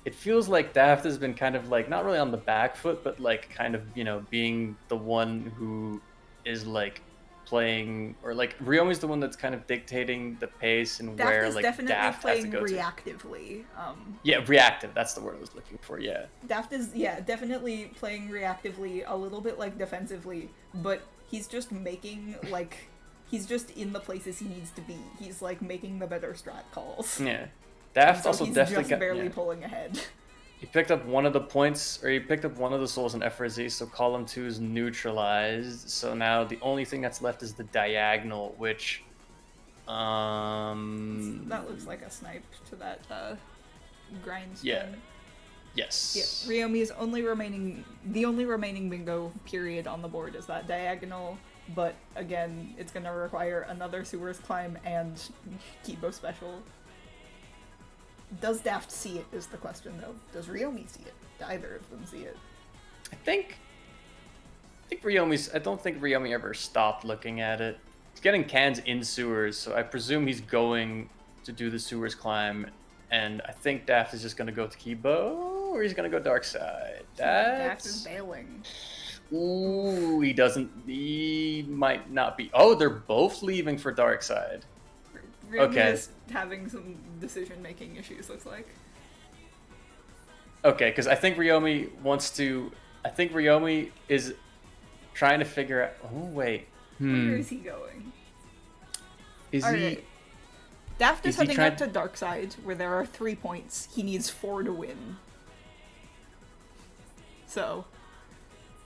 it feels like Daft has been kind of like not really on the back foot, but like kind of being the one who is like playing, or like Ryomi's the one that's kind of dictating the pace and Daft where is like definitely Daft has to playing go to. reactively. Yeah, reactive. That's the word I was looking for. Yeah. Daft is, definitely playing reactively, a little bit like defensively, but he's just making, like, he's just in the places he needs to be. He's, like, making the better strat calls. Yeah. Daft So also he's definitely just got, barely yeah. pulling ahead. He picked up one of the points, or he picked up one of the souls in FRZ, so column 2 is neutralized. So now the only thing that's left is the diagonal, which, That looks like a snipe to that, grind Yeah. spin. yes. Yeah, Ryomi's the only remaining bingo period on the board is that diagonal, but again, it's gonna require another Sewers climb and Kibo special. Does Daft see it is the question though. Does Ryomi see it? Do either of them see it? I think I don't think Ruyomii ever stopped looking at it. He's getting cans in sewers, so I presume he's going to do the sewers climb. And I think Daft is just gonna go to Kibo, or he's gonna go dark side. Daft is bailing. Ooh, he doesn't. He might not be. Oh, they're both leaving for dark side. Ruyomii Okay. is having some decision-making issues, looks like. Okay, because I think Ruyomii wants to. I think Ruyomii is trying to figure out. Oh wait. Where is he going? Is he? Alright. Daft is Is he heading trying- up to dark side, where there are 3 points. He needs 4 to win. So,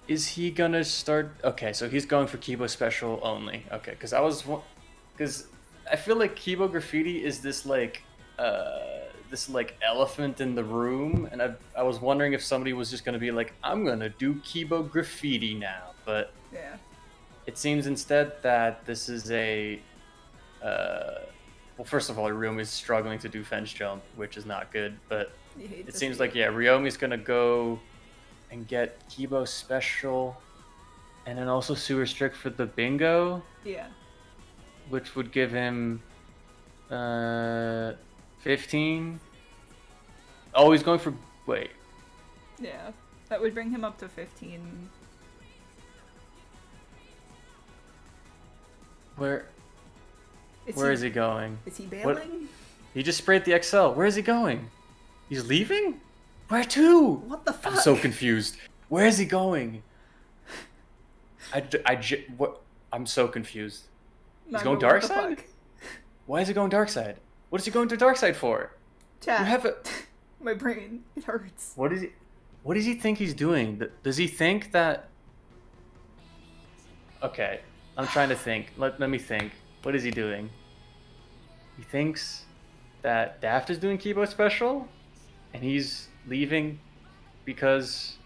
Is he gonna start? Okay, so he's going for Kibo special only. Okay, because I feel like Kibo graffiti is this like elephant in the room, and I was wondering if somebody was just gonna be like, I'm gonna do Kibo graffiti now, but yeah. it seems instead that this is a well, first of all, Ryomi is struggling to do fence jump, which is not good, but You hate it to seems see like, yeah, Ryomi's gonna go and get Kibo special, and then also sewer strict for the bingo, Yeah. which would give him 15. Oh, he's going for, wait, Yeah. That would bring him up to 15. where is he going? Is he What- bailing? He just sprayed the XL. Where is he going? He's leaving? Where to? What the fuck? I'm so confused. Where is he going? What? I'm so confused. Not going what dark the side? fuck? Why is he going dark side? What is he going to dark side for? Chat. You have a. My brain. It hurts. What is he? What does he think he's doing? Does he think that? Okay, I'm trying to think. Let me think. What is he doing? He thinks that Daft is doing Kibo special, and he's leaving because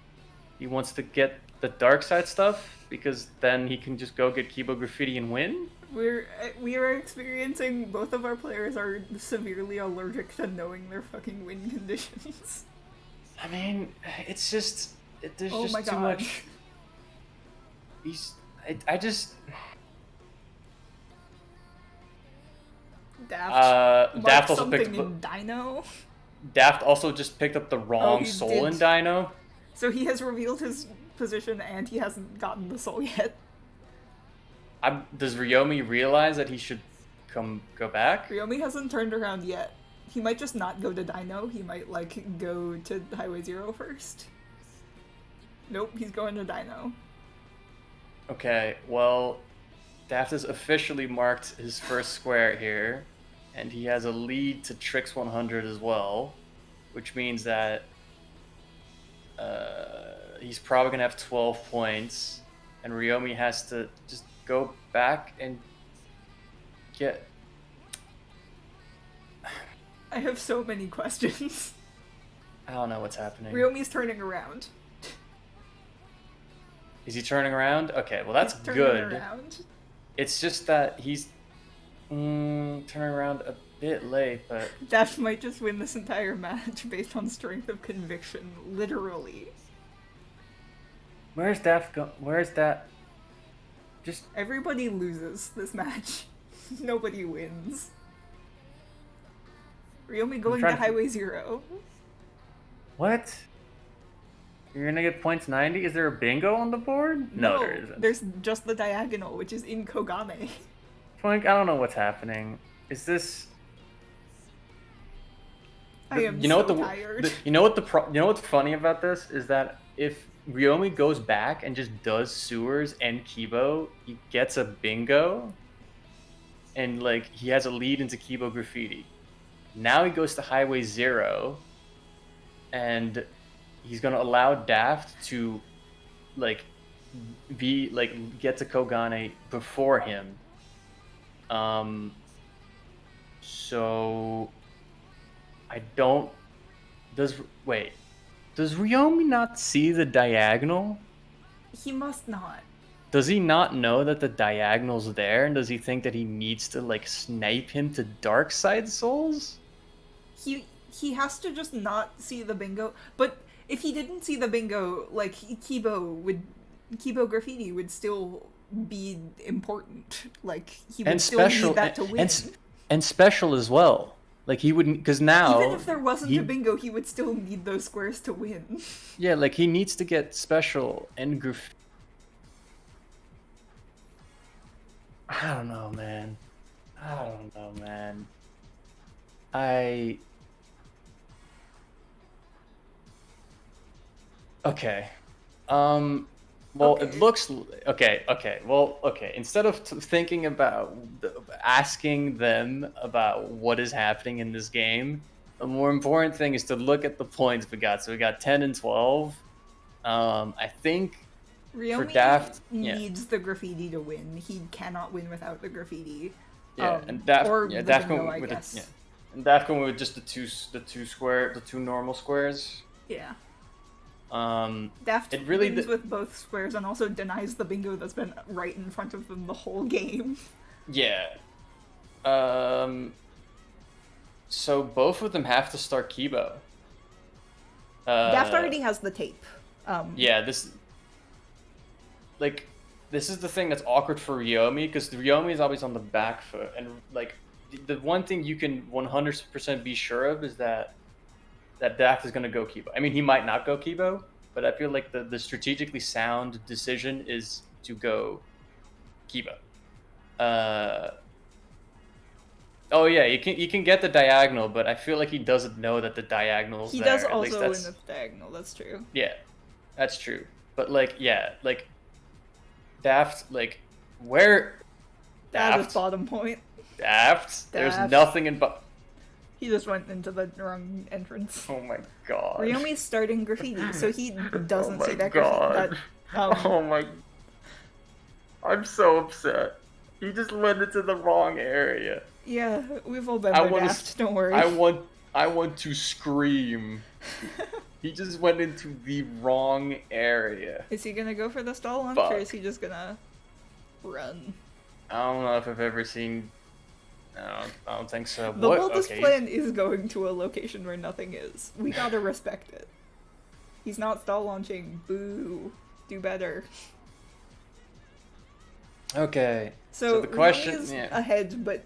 he wants to get the dark side stuff, because then he can just go get Kibo graffiti and win. We are experiencing, both of our players are severely allergic to knowing their fucking win conditions. I mean, it's just there's Oh just my too God. much. I just Daft. Daft also picked something up, in Dino. Daft also just picked up the wrong he soul in did. Dino. So he has revealed his position and he hasn't gotten the soul yet. Does Ryomi realize that he should go back? Ryomi hasn't turned around yet. He might just not go to Dino. He might, like, go to Highway 0 first. Nope, he's going to Dino. Okay, well, Daft has officially marked his first square here, and he has a lead to Trix 100 as well, which means that he's probably gonna have 12 points, and Ryomi has to just go back and get. I have so many questions. I don't know what's happening. Ryomi's turning around. Is he turning around? Okay, well that's He's turning good. around. It's just that he's turning around a bit late, but Daft might just win this entire match based on strength of conviction, literally. where's Daft go? Where's that? Just Everybody loses this match. Nobody wins. Ryomi going to trying to- Highway 0. what? You're gonna get points 90? Is there a bingo on the board? No, there isn't. There's just the diagonal, which is in Kogame. Like, I don't know what's happening. Is this? I am You know so what tired. you know what's funny about this is that if Ryomi goes back and just does sewers and Kibo, he gets a bingo, and like he has a lead into Kibo graffiti. Now he goes to Highway 0, and he's gonna allow Daft to like get to Kogane before him. So I don't. Does Ryomi not see the diagonal? He must not. Does he not know that the diagonal's there, and does he think that he needs to like snipe him to dark side souls? He has to just not see the bingo. But if he didn't see the bingo, like Kibo would Kibo Graffiti would still be important. Like, he would And still special need that to win. and special as well. Like he wouldn't, because now Even if there wasn't he- a bingo, he would still need those squares to win. Yeah, like he needs to get special and I don't know, man. Okay. Well, Okay. it looks okay. Okay. Well, okay. Instead of thinking about asking them about what is happening in this game, the more important thing is to look at the points we got. So we got 10 and 12. I think Ruyomii Daft, yeah. needs the graffiti to win. He cannot win without the graffiti. Yeah, and Daft, or yeah, the Daft bingo, going I with guess. yeah, and Daft going with just the two normal squares. Yeah. Daft Daft wins with both squares and also denies the bingo that's been right in front of them the whole game. Yeah. So both of them have to start Kibo. Daft already has the tape. Yeah, this is the thing that's awkward for Ruyomii, because Ruyomii is always on the back foot, and like the one thing you can 100% be sure of is that Daft is going to go Kibo. I mean, he might not go Kibo, but I feel like the strategically sound decision is to go Kibo. Oh yeah, you can get the diagonal, but I feel like he doesn't know that the diagonal's He there. does At least also win that's, with diagonal, that's true. yeah, that's true. But like, yeah, like Daft, like where That is Daft, bottom point. Daft, there's Daft. nothing in. He just went into the wrong entrance. Oh my god. Ryomii's starting graffiti, so he doesn't Oh see my that God. graffiti. Oh my. I'm so upset. He just went into the wrong area. Yeah, we've all been I there, wanna Daft, don't worry. I want to scream. He just went into the wrong area. Is he gonna go for the stall launch, Fuck. or is he just gonna run? I don't know if I've ever seen. I don't think so. The What? boldest Okay. plan is going to a location where nothing is. We gotta respect it. He's not stall launching. Boo. Do better. Okay. So the question, Ryomii's yeah. ahead, but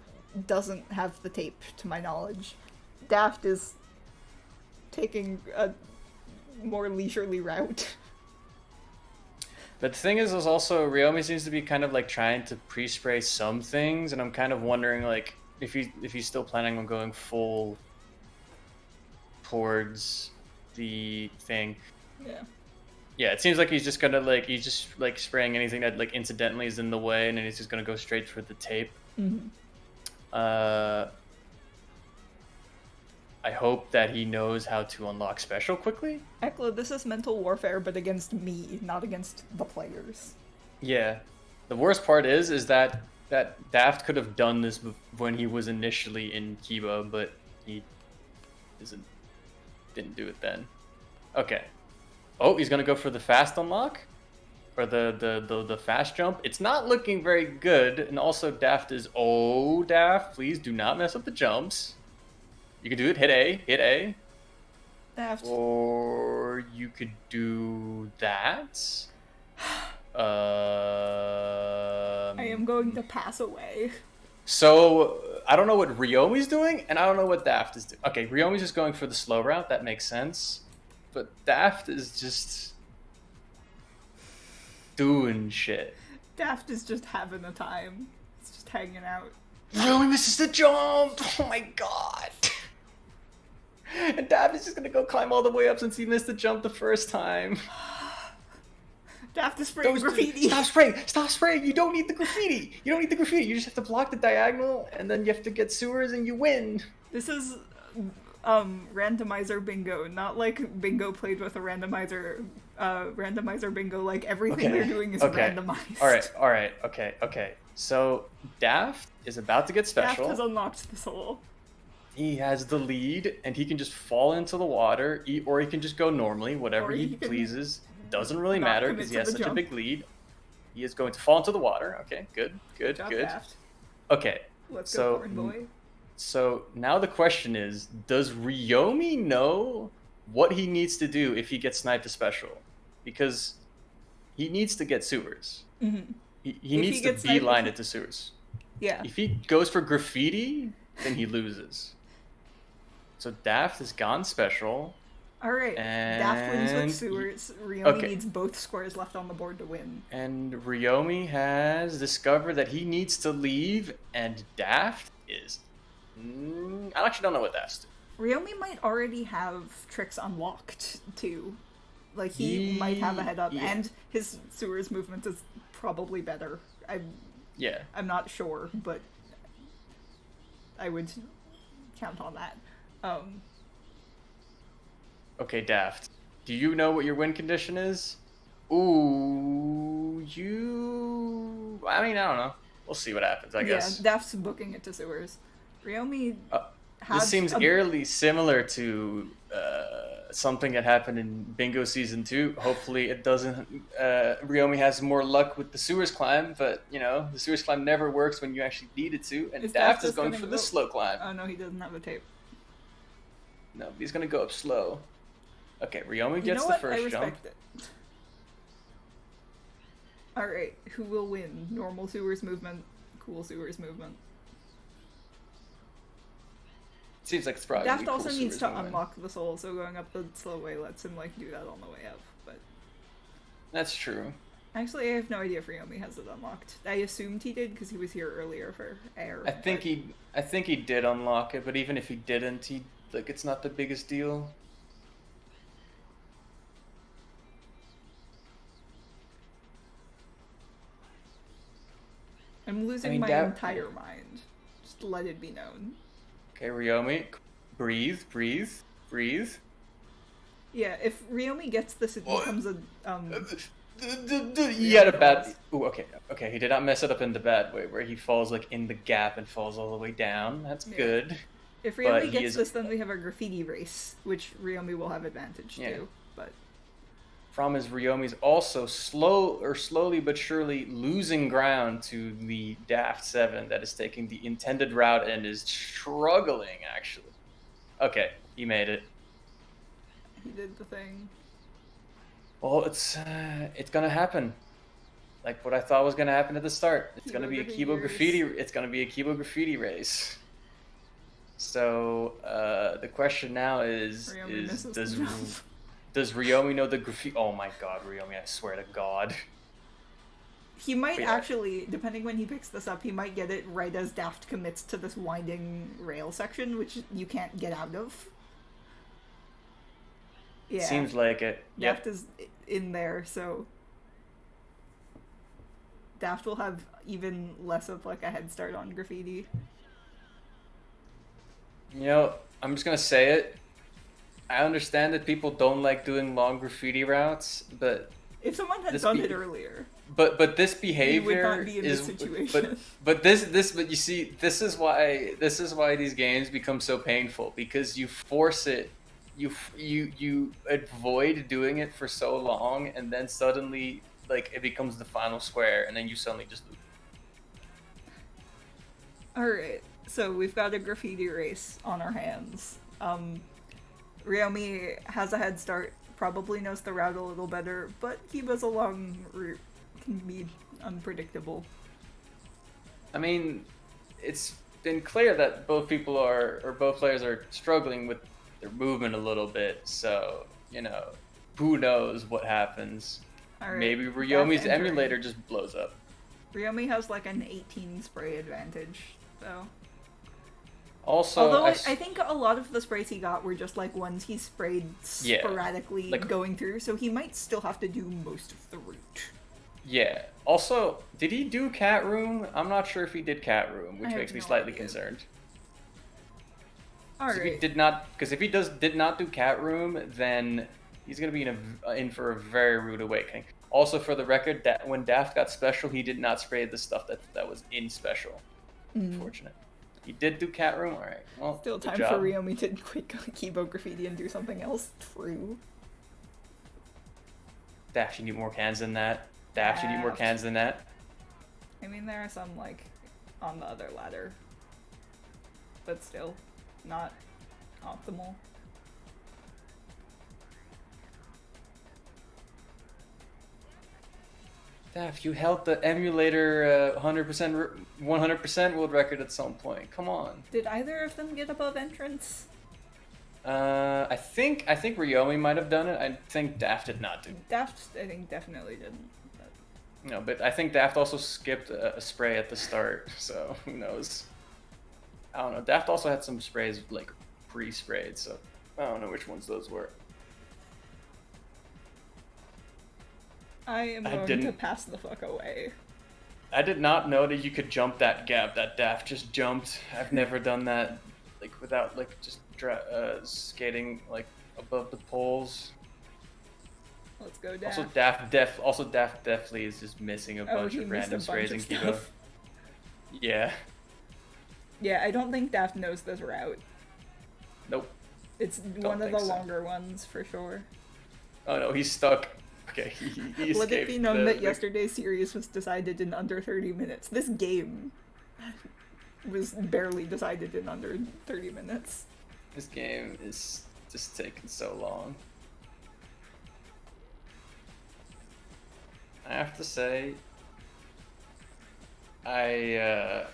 doesn't have the tape, to my knowledge. Daft is taking a more leisurely route. But the thing is also Ryomi seems to be kind of like trying to pre-spray some things, and I'm kind of wondering like if he's still planning on going full towards the thing. Yeah. Yeah, it seems like he's just spraying anything that like incidentally is in the way, and then he's just gonna go straight for the tape. Mm-hmm. I hope that he knows how to unlock special quickly. Ekla, this is mental warfare, but against me, not against the players. Yeah. The worst part is that Daft could have done this when he was initially in Kiba, but he didn't do it then. Okay. Oh, he's gonna go for the fast unlock? Or the fast jump? It's not looking very good, and also Daft, please do not mess up the jumps. You can do it, hit A. Daft. Or you could do that. I am going to pass away. So I don't know what Ryomii's doing, and I don't know what Daft is doing. Okay, Ryomii's just going for the slow route. That makes sense. But Daft is just doing shit. Daft is just having a time. It's just hanging out. Ryomi misses the jump. Oh my god. And Daft is just gonna go climb all the way up since he missed the jump the first time. Daft is spraying graffiti. Stop spraying! You don't need the graffiti! You just have to block the diagonal, and then you have to get sewers, and you win! This is randomizer bingo, not like bingo played with a randomizer bingo, like everything they're doing is randomized. Alright, okay. So, Daft is about to get special. Daft has unlocked the soul. He has the lead, and he can just fall into the water, or he can just go normally, whatever Or he he can pleases. Doesn't really not matter, commit because he to has the such a jump. big lead. He is going to fall into the water. Okay, good. Job Daft. Okay, Let's go, corn boy. so now the question is, does Ryomi know what he needs to do if he gets sniped to special? Because he needs to get sewers. Mm-hmm. He If needs he to gets beeline that- it to sewers. Yeah. If he goes for graffiti, then he loses. So Daft has gone special. Alright. Daft wins And with sewers. Ryomi okay. needs both squares left on the board to win. And Ryomi has discovered that he needs to leave, and Daft is... I actually don't know what Daft's doing. Ryomi might already have tricks unlocked, too. Like, he might have a head up, Yeah. and his sewers movement is probably better. Yeah. I'm not sure, but I would count on that. Okay, Daft. Do you know what your win condition is? Ooh, you... I mean, I don't know. We'll see what happens, I guess. Yeah, Daft's booking it to sewers. Ryomi has This seems eerily similar to something that happened in Bingo Season 2. Hopefully it doesn't... Ryomi has more luck with the sewers climb, but, you know, the sewers climb never works when you actually need it to, and Is Daft Daft is just going gonna for go- the slow climb. Oh no, he doesn't have a tape. No, he's going to go up slow. Okay, Ryomi You gets know the what? first I jump. respect it. Alright, who will win? Normal sewers movement, cool sewers movement. Seems like it's probably Daft gonna be also cool needs sewers to movement. unlock the soul, so going up the slow way lets him like do that on the way up. But That's true. actually, I have no idea if Ryomi has it unlocked. I assumed he did because he was here earlier for air. I think he did unlock it, but even if he didn't, it's not the biggest deal. I'm losing I mean, my entire mind. Just let it be known. Okay, Ryomi, breathe, breathe, breathe. Yeah, if Ryomi gets this, it becomes a He had a bad. Ooh, okay. He did not mess it up in the bad way, where he falls like in the gap and falls all the way down. That's Yeah. good. If But Ryomi he gets is- this, then we have a graffiti race, which Ryomi will have advantage Yeah. to. But Problem is, Ryomi's also slowly but surely losing ground to the Daft7 that is taking the intended route and is struggling, actually. Okay, he made it. he did the thing. Well, it's gonna happen. Like what I thought was gonna happen at the start. It's gonna be a Kibo Kibo graffiti. It's gonna be a Kibo graffiti race. So the question now is Ryomi misses the does jump. does Ryomi know the graffiti? Oh my God, Ryomi! I swear to God. He might Yeah. actually, depending when he picks this up, he might get it right as Daft commits to this winding rail section, which you can't get out of. Yeah, Seems like it. Yep. Daft is in there, so Daft will have even less of like a head start on graffiti. You know, I'm just gonna say it. I understand that people don't like doing long graffiti routes, but If someone had This done be- it earlier, but this we behavior would not be in is this situation. but you see, this is why these games become so painful, because you force it, you avoid doing it for so long, and then suddenly like it becomes the final square, and then you suddenly just lose. Alright, so we've got a graffiti race on our hands. Ryomi has a head start, probably knows the route a little better, but Kiba's a long route can be unpredictable. I mean, it's been clear that both players are struggling with their movement a little bit, so, you know, who knows what happens. Alright, Maybe Daft Ryomi's entering. emulator just blows up. Ryomi has like an 18 spray advantage, so. Also, Although I I think a lot of the sprays he got were just like ones he sprayed Yeah, sporadically like- going through, so he might still have to do most of the route. yeah. Also, did he do Cat Room? I'm not sure if he did Cat Room, I which have makes me no slightly idea. concerned. 'Cause If he Alright. did not, because if he did not do Cat Room, then he's gonna be in for a very rude awakening. Also, for the record, that when Daft got special, he did not spray the stuff that was in special. Unfortunate. He did do Cat Room. All right. Well, Still good time job. for Ryomi to quit Kibo graffiti and do something else. True. Daft, you need more cans than that. Daft, you need more Daft. cans than that. I mean, there are some like on the other ladder, but still not optimal. Daft, you held the emulator 100% world record at some point. Come on. Did either of them get above entrance? I think Ruyomii might have done it. I think Daft did not do. Daft, I think, definitely didn't. But... No, but I think Daft also skipped a spray at the start, so who knows? I don't know. Daft also had some sprays like pre-sprayed, so I don't know which ones those were. I am going to pass the fuck away. I did not know that you could jump that gap that Daft just jumped. I've never done that, like without like just skating like above the poles. Let's go, Daft. Also Daft definitely is just missing a bunch of random sprays in Kibo. Yeah. Yeah, I don't think Daft knows this route. Nope. It's one of the longer ones for sure. Oh no, he's stuck. Okay, he Let it be known that yesterday's series was decided in under 30 minutes. This game was barely decided in under 30 minutes. This game is just taking so long. I have to say, I'd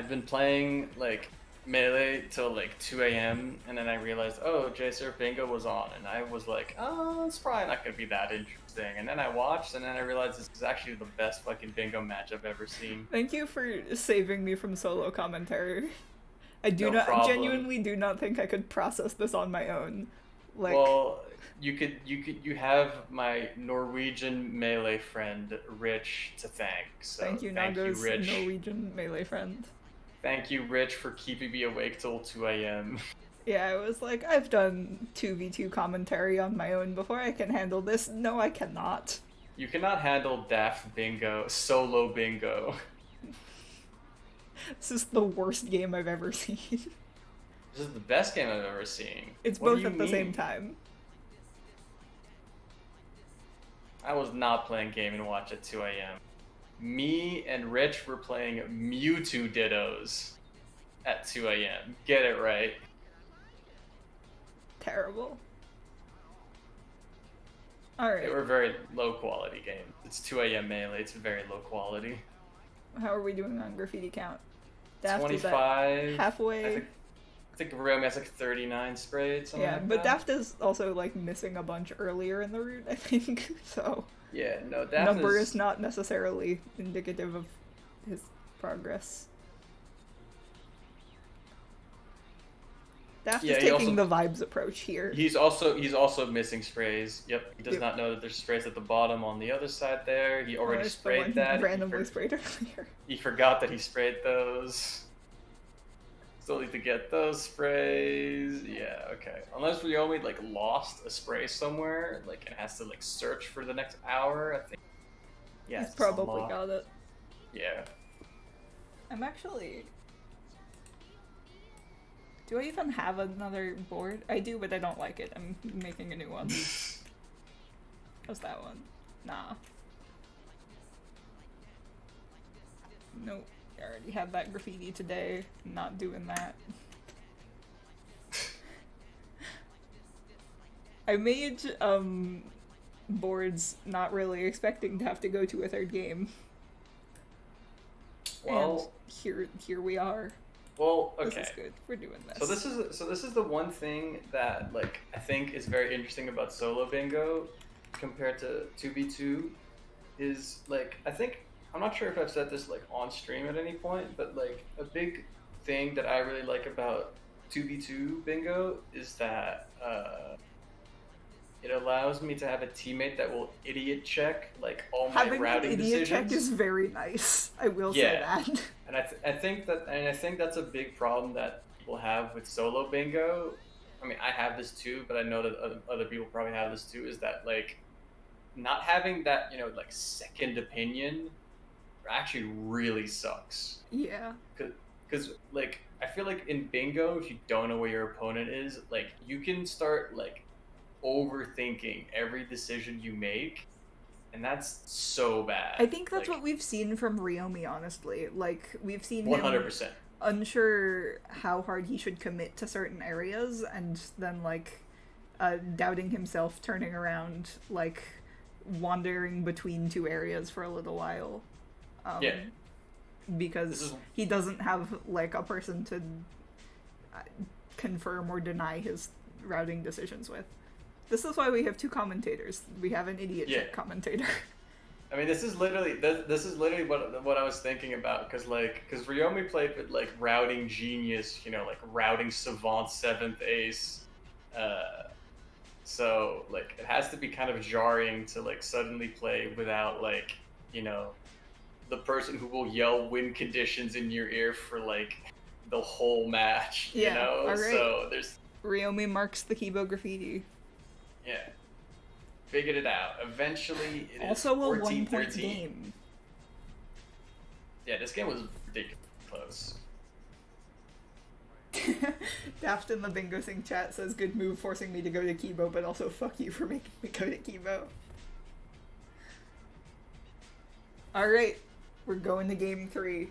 been playing like Melee till like 2 a.m. and then I realized, oh, JSRF Bingo was on, and I was like, oh, it's probably not gonna be that interesting. And then I watched, and then I realized this is actually the best fucking bingo match I've ever seen. Thank you for saving me from solo commentary. I genuinely do not think I could process this on my own. Like, well, you have my Norwegian Melee friend Rich to thank. So thank you, Naga's Norwegian Melee friend. Thank you, Rich, for keeping me awake till 2 a.m. Yeah, I was like, I've done 2v2 commentary on my own before. I can handle this. No, I cannot. You cannot handle Daft Bingo, solo bingo. This is the worst game I've ever seen. This is the best game I've ever seen. It's both at the same time. I was not playing Game & Watch at 2 a.m. Me and Rich were playing Mewtwo Dittos at 2 a.m. Get it right. Terrible. Alright. They were very low quality games. It's 2 a.m. Melee, it's very low quality. How are we doing on graffiti count? Daft 25. Halfway. I think Ruyomii has like 39 sprayed, something yeah, like but that. Daft is also like missing a bunch earlier in the route, I think. So yeah, no, Daft number is not necessarily indicative of his progress. Daft is taking the vibes approach here. He's also missing sprays. Yep, he does not know that there's sprays at the bottom on the other side there. He already sprayed that. Randomly sprayed earlier. He forgot that he sprayed those. Still need to get those sprays. Yeah, okay. Unless Ruyomii like lost a spray somewhere, like and has to like search for the next hour, I think. Yeah, he's probably got it. Yeah. I'm actually. Do I even have another board? I do, but I don't like it. I'm making a new one. How's that one? Nah. Nope. I already had that graffiti today. Not doing that. I made boards not really expecting to have to go to a third game. Well, and here we are. Well, okay. This is good. We're doing this. So this is the one thing that like I think is very interesting about solo bingo compared to 2v2 is like I'm not sure if I've said this like on stream at any point, but like a big thing that I really like about 2v2 bingo is that it allows me to have a teammate that will idiot check like all my routing decisions. Having an idiot check is very nice. I will say that. And I think that's a big problem that people have with solo bingo. I mean, I have this too, but I know that other people probably have this too. Is that like not having that like second opinion actually really sucks. Yeah. Because like I feel like in bingo, if you don't know where your opponent is, like you can start like overthinking every decision you make, and that's so bad. I think that's what we've seen from Ruyomii, honestly. Like we've seen 100%. him unsure how hard he should commit to certain areas, and then like doubting himself, turning around like wandering between two areas for a little while. Yeah. Because he doesn't have like a person to confirm or deny his routing decisions with. This is why we have two commentators. We have an idiot commentator. I mean, this is literally what I was thinking about, because Ruyomii played with like routing genius, you know, like routing savant 7th ace, so like it has to be kind of jarring to like suddenly play without like, you know, the person who will yell win conditions in your ear for like the whole match, you know? All right. So there's Ruyomii marks the Kibo graffiti. Yeah. Figured it out. Eventually, it also is a 14, 1-point 13. game. Yeah, this game was ridiculously close. Daft in the Bingo Sing chat says, good move forcing me to go to Kibo, but also fuck you for making me go to Kibo. Alright, we're going to game 3.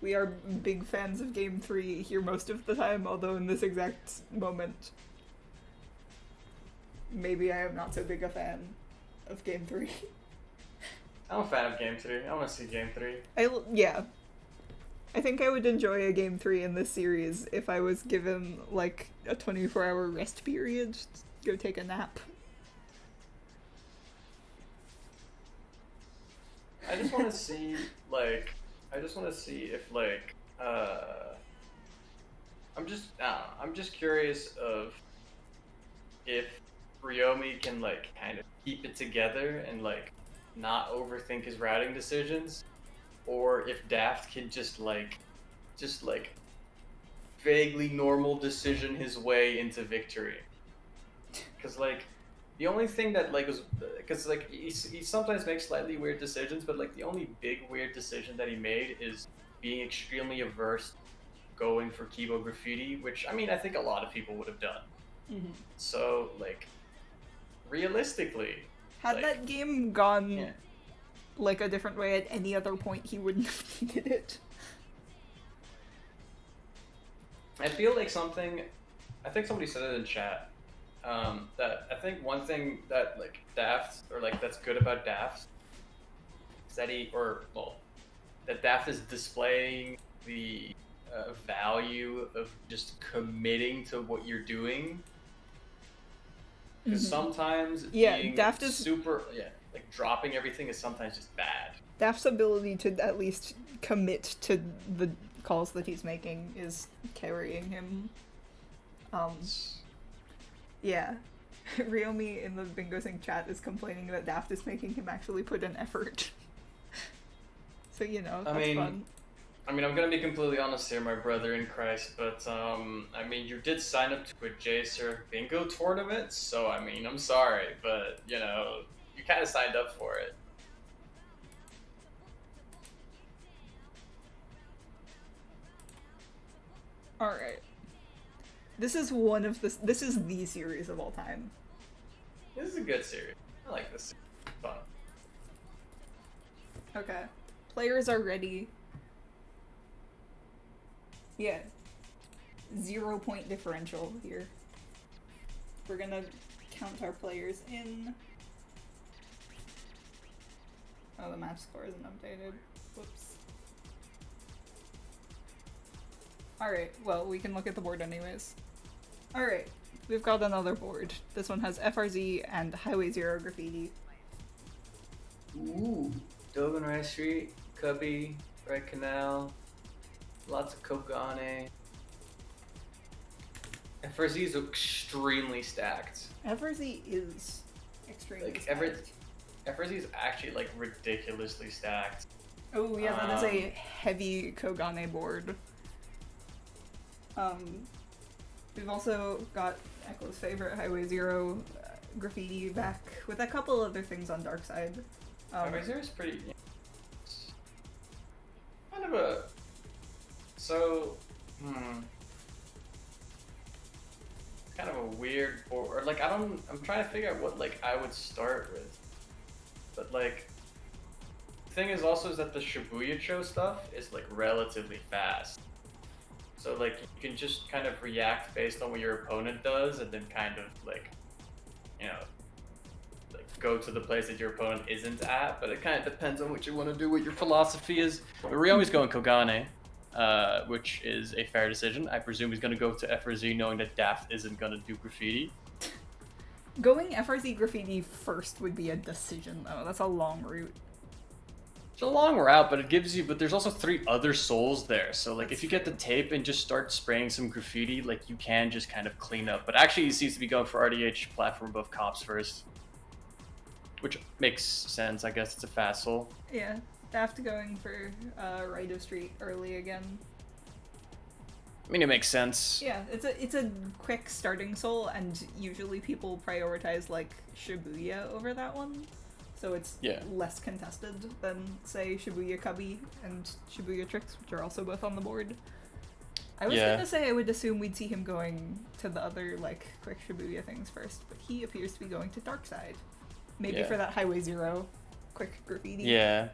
We are big fans of game 3 here most of the time, although in this exact moment, maybe I am not so big a fan of game 3. I'm a fan of game 3. I want to see game 3. Yeah. I think I would enjoy a game 3 in this series if I was given, like, a 24-hour rest period to go take a nap. I just want to see, if, like, I'm just curious of if Ruyomii can, like, kind of keep it together and, like, not overthink his routing decisions, or if Daft can just vaguely normal decision his way into victory. Because, like, the only thing that, like, was, because, like, he sometimes makes slightly weird decisions, but, like, the only big weird decision that he made is being extremely averse going for Kibo Graffiti, which, I mean, I think a lot of people would have done. Mm-hmm. So, like, realistically, had like, that game gone like a different way at any other point, he wouldn't have needed it. I feel like I think somebody said it in chat, that I think one thing that, like, Daft, or, like, that's good about Daft is that that Daft is displaying the value of just committing to what you're doing. Because sometimes being Daft is like dropping everything is sometimes just bad. Daft's ability to at least commit to the calls that he's making is carrying him. Yeah. Ruyomii in the Bingo Sing chat is complaining that Daft is making him actually put in effort. So, you know, that's fun. I mean, I'm gonna be completely honest here, my brother in Christ, but, I mean, you did sign up to a JSRF bingo tournament, so, I mean, I'm sorry, but, you know, you kind of signed up for it. Alright. This is this is the series of all time. This is a good series. I like this. It's fun. Okay. Players are ready. Yeah. 0 point differential here. We're gonna count our players in. Oh, the match score isn't updated. Whoops. Alright, well, we can look at the board anyways. Alright, we've got another board. This one has FRZ and Highway Zero Graffiti. Ooh. Dogan Rice Street, Cubby, Red Canal, lots of Kogane. FRZ is extremely stacked. FRZ is extremely stacked. FRZ is actually, like, ridiculously stacked. Oh yeah, that is a heavy Kogane board. We've also got Echo's favorite Highway Zero Graffiti back with a couple other things on Dark Side. Highway Zero is pretty... kind of a... kind of a weird board, or, like, I'm trying to figure out what, like, I would start with. But, like, the thing is also is that the Shibuya Cho stuff is, like, relatively fast. So, like, you can just kind of react based on what your opponent does, and then kind of, like, you know, go to the place that your opponent isn't at, but it kind of depends on what you want to do, what your philosophy is. But Ryomii's going Kogane, which is a fair decision. I presume he's going to go to FRZ knowing that Daft isn't going to do graffiti. Going FRZ graffiti first would be a decision, though. That's a long route. It's a long route, but it gives you. But there's also 3 other souls there, so like That's if you get the tape and just start spraying some graffiti, like you can just kind of clean up. But actually, he seems to be going for RDH platform above cops first, which makes sense. I guess it's a fast soul. Yeah, Daft going for right of street early again. I mean, it makes sense. Yeah, it's a quick starting soul, and usually people prioritize like Shibuya over that one, so it's less contested than say Shibuya Cubby and Shibuya Tricks, which are also both on the board. I was gonna say I would assume we'd see him going to the other like quick Shibuya things first, but he appears to be going to Dark Side, maybe for that Highway Zero quick graffiti. Yeah,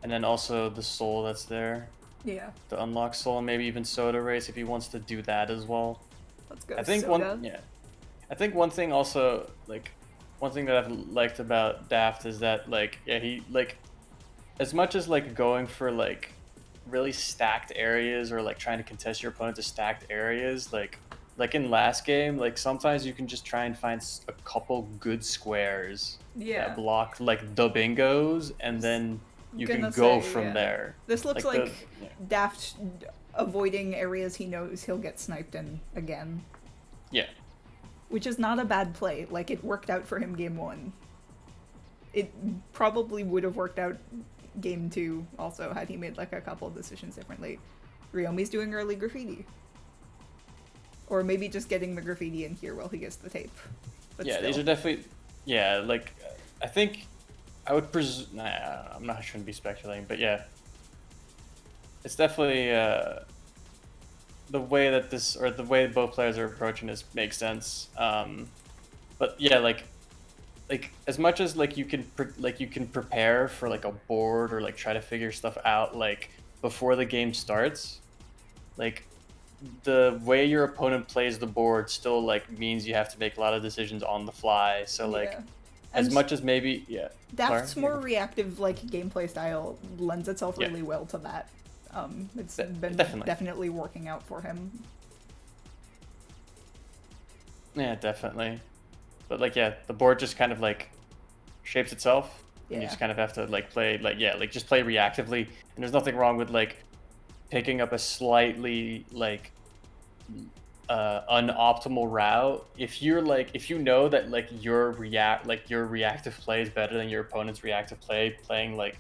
and then also the soul that's there. Yeah. The unlock soul, and maybe even Soda Race if he wants to do that as well. Let's go. I think Soda. I think one thing also, like, one thing that I've liked about Daft is that, like, he, like, as much as, like, going for, like, really stacked areas or, like, trying to contest your opponent to stacked areas, like in last game, like, sometimes you can just try and find a couple good squares that block, like, the bingos, and then you can go from there. This looks like Daft avoiding areas he knows he'll get sniped in again. Yeah. Which is not a bad play. Like, it worked out for him game 1. It probably would have worked out game 2 also had he made like a couple of decisions differently. Ryomii's doing early graffiti. Or maybe just getting the graffiti in here while he gets the tape. But yeah, still. These are definitely... Yeah, like, I think... I would presume... Nah, I'm not shouldn't be speculating, but yeah. It's definitely... the way that this... Or the way both players are approaching this makes sense. But yeah, like as much as like you can prepare for like a board or like try to figure stuff out like before the game starts, like the way your opponent plays the board still like means you have to make a lot of decisions on the fly. So like as much as maybe Daft's more reactive like gameplay style lends itself really well to that. It's been definitely working out for him. Yeah, definitely. But like the board just kind of like shapes itself. And you just kind of have to like play just play reactively. And there's nothing wrong with like picking up a slightly like unoptimal route if you know that like your reactive play is better than your opponent's reactive play, playing like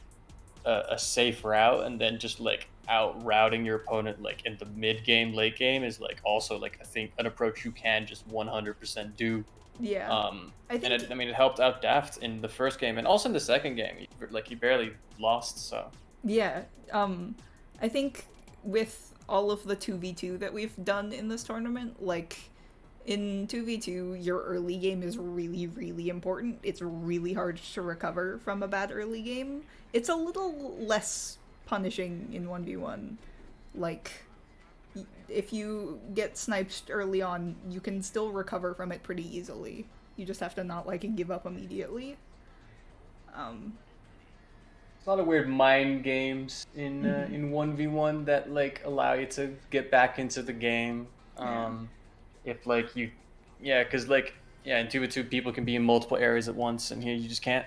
a safe route and then just like out routing your opponent like in the mid game late game is like also like I think an approach you can just 100% do. I think it helped out Daft in the first game and also in the second game. He barely lost, so I think with all of the 2v2 that we've done in this tournament, like in 2v2 your early game is really, really important. It's really hard to recover from a bad early game. It's a little less punishing in 1v1. Like if you get sniped early on, you can still recover from it pretty easily. You just have to not like give up immediately. A lot of weird mind games in 1v1 that like allow you to get back into the game. If like because like in 2v2 people can be in multiple areas at once, and here you just can't.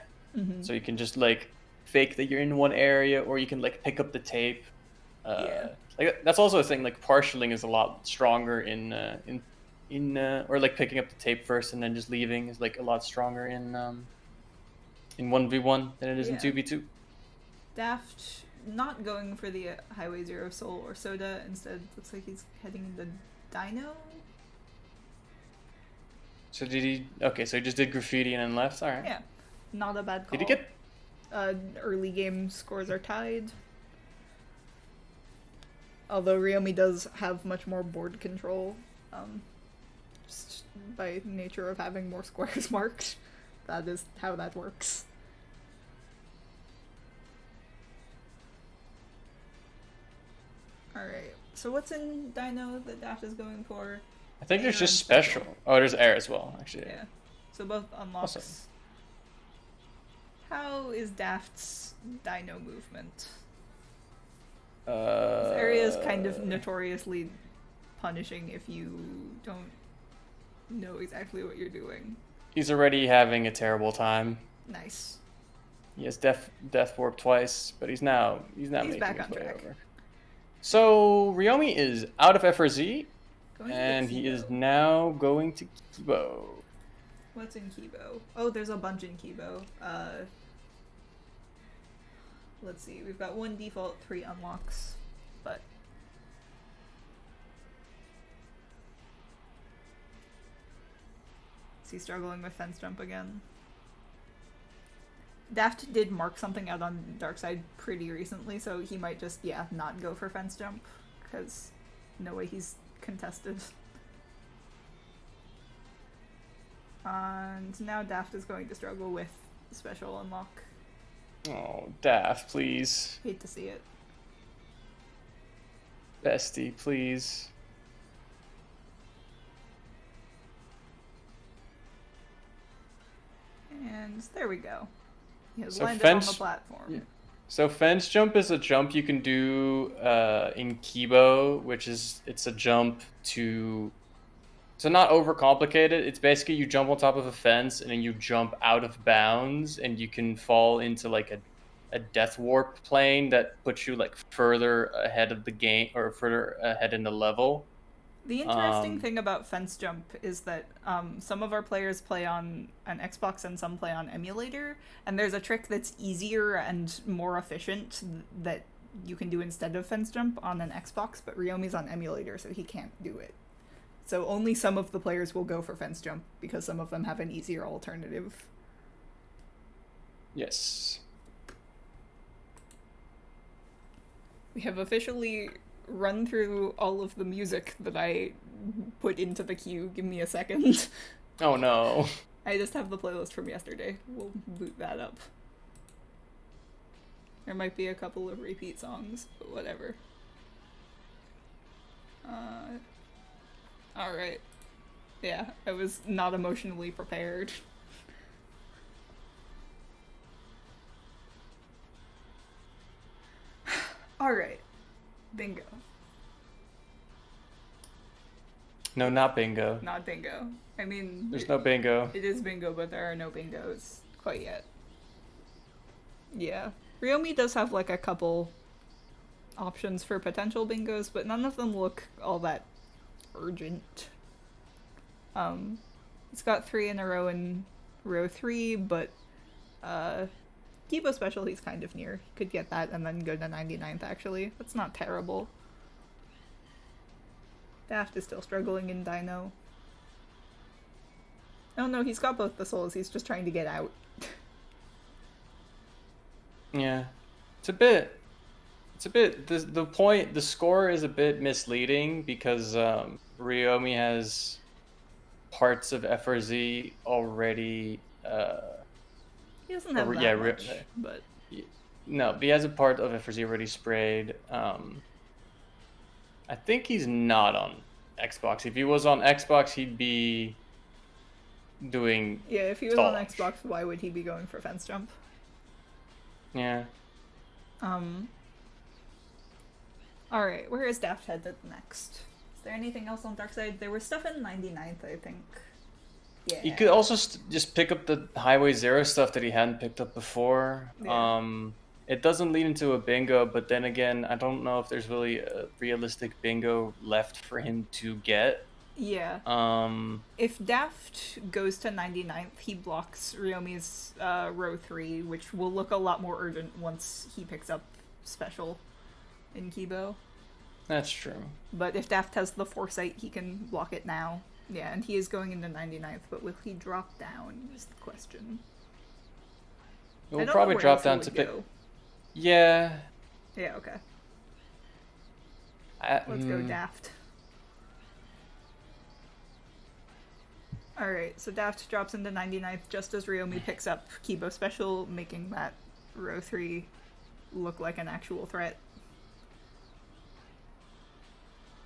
So you can just like fake that you're in one area, or you can like pick up the tape. Like that's also a thing. Like partialing is a lot stronger in or like picking up the tape first and then just leaving is like a lot stronger in 1v1 than it is in 2v2. Daft not going for the Highway Zero Soul or Soda, instead looks like he's heading the Dino. So did he? Okay, so he just did graffiti and then left. All right. Yeah, not a bad call. Did he get? Early game scores are tied. Although Ruyomii does have much more board control, just by nature of having more squares marked. That is how that works. Alright, so what's in Dino that Daft is going for? I think there's just special. Oh, there's air as well, actually. Yeah. So both unlocks. Awesome. How is Daft's dino movement? Uh, This area is kind of notoriously punishing if you don't know exactly what you're doing. He's already having a terrible time. Nice. He has death warp twice, but he's now making back his on way track. over. So Ruyomii is out of FRZ, Going to and the he is Kibo. now going to Kibo. What's in Kibo? Oh, there's a bunch in Kibo. Let's see. We've got 1 default, 3 unlocks, but is he struggling with fence jump again? Daft did mark something out on Darkside pretty recently, so he might just, yeah, not go for fence jump, because no way he's contested. And now Daft is going to struggle with special unlock. Oh, Daft, please. Hate to see it. Bestie, please. And there we go. He has So landed on the fence- platform. yeah. So fence jump is a jump you can do in Kibo, it's a jump to... So not overcomplicated. It's basically you jump on top of a fence and then you jump out of bounds and you can fall into like a death warp plane that puts you like further ahead of the game or further ahead in the level. The interesting thing about fence jump is that some of our players play on an Xbox and some play on emulator, and there's a trick that's easier and more efficient that you can do instead of fence jump on an Xbox, but Ryomii's on emulator, so he can't do it. So only some of the players will go for fence jump because some of them have an easier alternative. Yes. We have officially run through all of the music that I put into the queue. Give me a second. Oh no. I just have the playlist from yesterday. We'll boot that up. There might be a couple of repeat songs, but whatever. Alright. Yeah, I was not emotionally prepared. Alright. Bingo. No, not bingo. Not bingo. I mean, There's no bingo. it is bingo, but there are no bingos quite yet. Yeah. Ryomi does have like a couple options for potential bingos, but none of them look all that urgent. It's got 3 in a row in row 3, but Kibo special he's kind of near. He could get that and then go to 99th actually. That's not terrible. Daft is still struggling in Dino. Oh no, he's got both the souls, he's just trying to get out. Yeah. It's a bit the score is a bit misleading because Ryomi has parts of FRZ already He doesn't have that yeah, much, but no, but he has a part of FRZ already sprayed. I think he's not on Xbox. If he was on Xbox, he'd be doing... yeah, if he was stall on Xbox, why would he be going for fence jump? Yeah. Alright, where is Daft headed next? Is there anything else on Darkside? There was stuff in 99th, I think. Yeah. He could also just pick up the Highway Zero stuff that he hadn't picked up before. Yeah. It doesn't lead into a bingo, but then again, I don't know if there's really a realistic bingo left for him to get. Yeah. If Daft goes to 99th, he blocks Ryomii's row 3, which will look a lot more urgent once he picks up special in Kibo. That's true. But if Daft has the foresight, he can block it now. Yeah, and he is going into 99th, but will he drop down is the question. I We'll don't know probably where drop else he down would to pick... go. Yeah. Yeah, okay. Let's go Daft. Alright, so Daft drops into 99th just as Ryomi picks up Kibo special, making that row 3 look like an actual threat.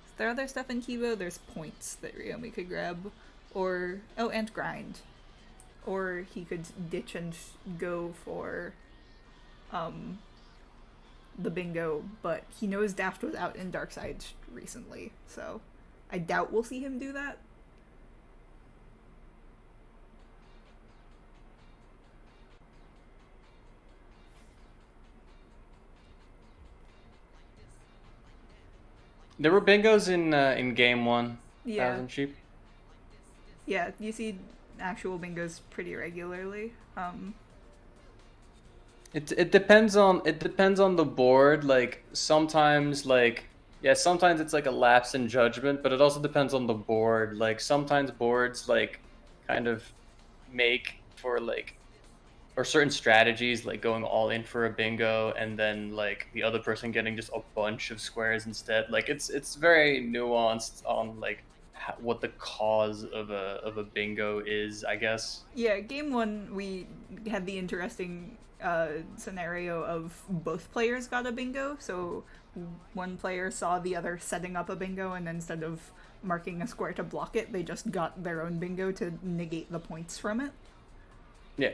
Is there other stuff in Kibo? There's points that Ryomi could grab. Or... oh, and grind. or he could ditch and go for the bingo, but he knows Daft was out in Darkside recently, so I doubt we'll see him do that. There were bingos in game one. Yeah. 1,000 sheep. Yeah, you see actual bingos pretty regularly. It depends on the board. Like sometimes sometimes it's like a lapse in judgment, but it also depends on the board. Like sometimes boards like kind of make for like or certain strategies like going all in for a bingo and then like the other person getting just a bunch of squares instead. Like it's very nuanced on like what the cause of a bingo is, I guess. Yeah, game one we had the interesting scenario of both players got a bingo. So one player saw the other setting up a bingo, and instead of marking a square to block it, they just got their own bingo to negate the points from it. Yeah.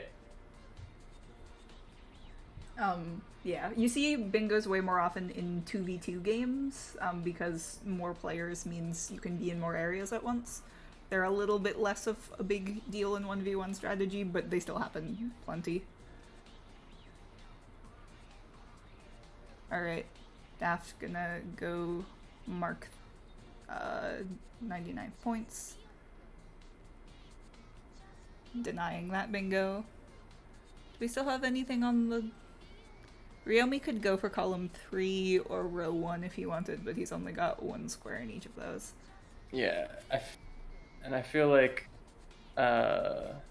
Yeah, you see bingos way more often in 2v2 games, because more players means you can be in more areas at once. They're a little bit less of a big deal in 1v1 strategy, but they still happen plenty. Alright, Daft gonna go mark 99 points. Denying that bingo. Do we still have anything on the... Ruyomii could go for column 3 or row 1 if he wanted, but he's only got one square in each of those. Yeah, I feel like Daft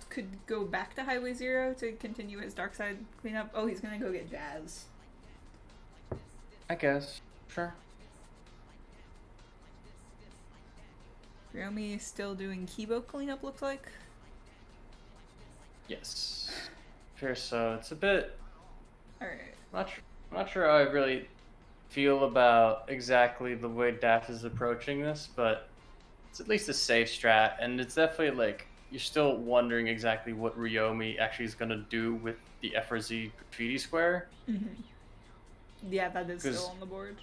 could go back to Highway 0 to continue his dark side cleanup. Oh, he's gonna go get Jazz. I guess. Sure. Ruyomii still doing Kibo cleanup, looks like. Yes. Sure, so it's a bit... Alright. I'm not sure how I really feel about exactly the way Daft is approaching this, but it's at least a safe strat, and it's definitely like you're still wondering exactly what Ruyomii actually is going to do with the FRZ graffiti square. Mm-hmm. Yeah, that is still on the board.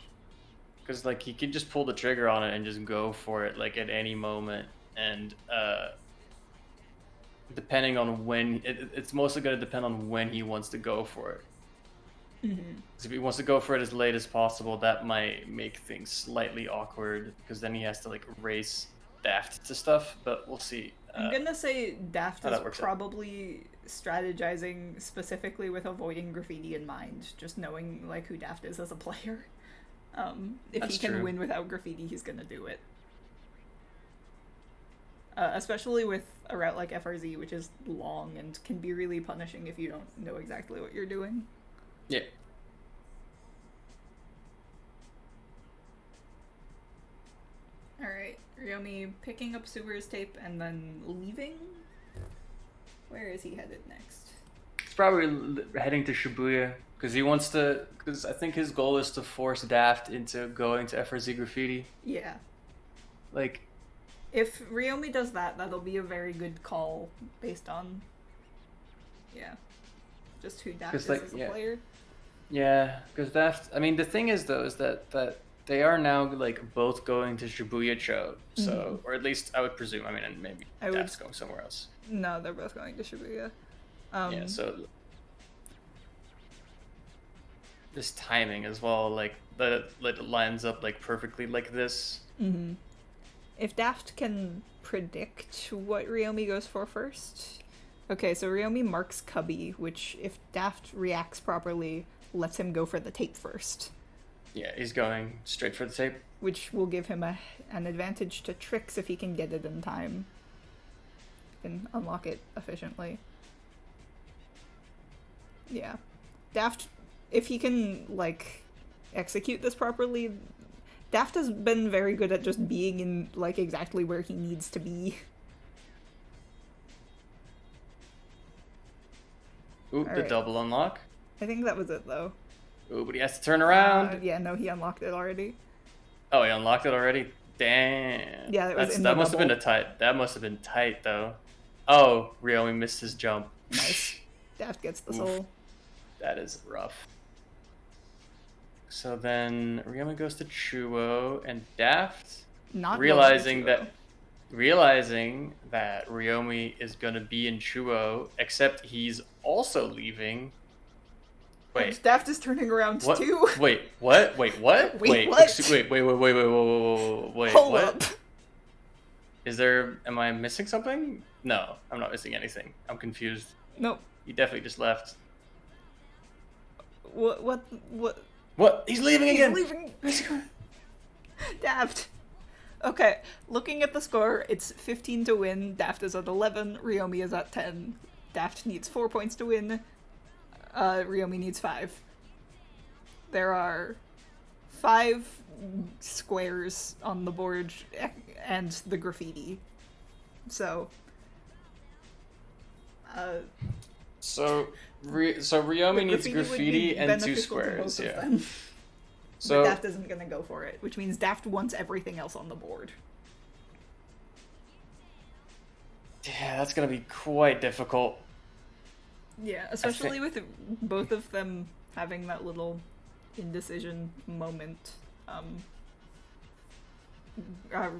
Because like he could just pull the trigger on it and just go for it like at any moment, and depending on when it's mostly going to depend on when he wants to go for it. Mm-hmm. If he wants to go for it as late as possible, that might make things slightly awkward because then he has to like race Daft to stuff. But we'll see. I'm gonna say Daft is probably strategizing specifically with avoiding graffiti in mind, just knowing like who Daft is as a player. If That's he can true. win without graffiti, he's gonna do it. Especially with a route like FRZ, which is long and can be really punishing if you don't know exactly what you're doing. Yeah. Alright, Ruyomii picking up Subaru's tape and then leaving? Where is he headed next? He's probably heading to Shibuya because he wants to. Because I think his goal is to force Daft into going to FRZ graffiti. Yeah. Like, if Ruyomii does that, that'll be a very good call based on, yeah, just who Daft is as a player. Yeah, because Daft. I mean, the thing is though, is that they are now like both going to Shibuya Cho, so or at least I would presume. I mean, and maybe Daft's going somewhere else. No, they're both going to Shibuya. Yeah, so this timing as well, like that lines up like perfectly like this. Mm-hmm. If Daft can predict what Ruyomii goes for first. Okay, so Ruyomii marks Cubby, which if Daft reacts properly, lets him go for the tape first. Yeah, he's going straight for the tape. Which will give him an advantage to tricks if he can get it in time. He can unlock it efficiently. Yeah. Daft, if he can, like, execute this properly, Daft has been very good at just being in, like, exactly where he needs to be. Ooh, the double unlock. I think that was it, though. Ooh, but he has to turn around. Yeah, no, he unlocked it already. Oh, he unlocked it already? Damn. Yeah, it was that must have been a tight. That must have been tight, though. Oh, Ryomi missed his jump. Nice. Daft gets the Oof. soul. That is rough. So then Ryomi goes to Chuo, and Daft, Not realizing going to Chuo. realizing that Ryomi is gonna be in Chuo, except he's also leaving. Wait, Daft is turning around what? too. Wait, what? Wait, what? Wait, what? Wait, Hold what? up. Is there? Am I missing something? No, I'm not missing anything. I'm confused. Nope. He definitely just left. What? What? He's leaving He's again. leaving. Daft. Okay, looking at the score, it's 15 to win. Daft is at 11. Ryomi is at 10. Daft needs 4 points to win. Ryomi needs 5. There are 5 squares on the board and the graffiti. So, So Ryomi needs graffiti and 2 squares. Yeah. So So Daft isn't gonna go for it, which means Daft wants everything else on the board. yeah, that's gonna be quite difficult. Yeah, especially with both of them having that little indecision moment.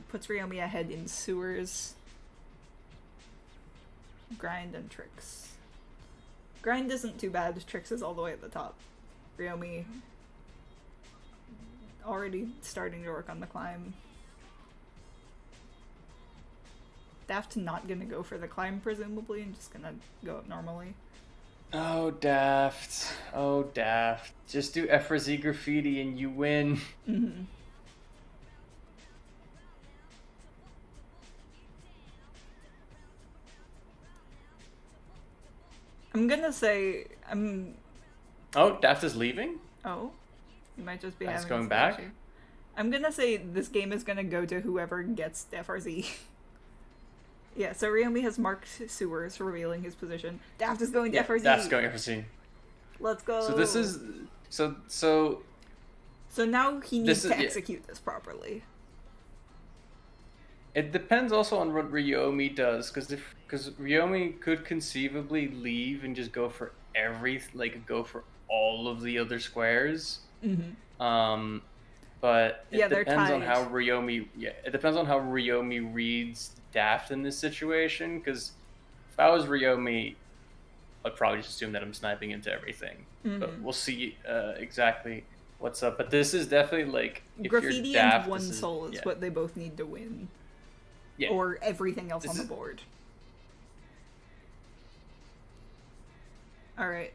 Puts Ryomi ahead in sewers, grind, and tricks. Grind isn't too bad. Tricks is all the way at the top. Ryomi already starting to work on the climb. Daft not gonna go for the climb, presumably, and just gonna go up normally. Oh, Daft. Oh, Daft. Just do FRZ graffiti and you win. Mm-hmm. I'm gonna say Oh, Daft is leaving? Oh, you might just be That's having going some back? issue. I'm gonna say this game is gonna go to whoever gets FRZ. Yeah, so Ryomi has marked sewers, revealing his position. Daft is going to FRZ. Daft's going FRZ. Let's go. So this is... So So now he needs This to is- yeah. execute this properly. it depends also on what Ryomi does, because Ryomi could conceivably leave and just go for go for all of the other squares. Mm-hmm. But it Yeah, they're depends on tied. how Ryomi. Yeah, it depends on how Ryomi reads Daft in this situation. Because if I was Ryomi, I'd probably just assume that I'm sniping into everything. But Mhm. we'll see exactly what's up. But this is definitely like if Graffiti you're Daft, and one this is- soul is yeah. what they both need to win. Yeah. Or everything else This on the is- board. Alright.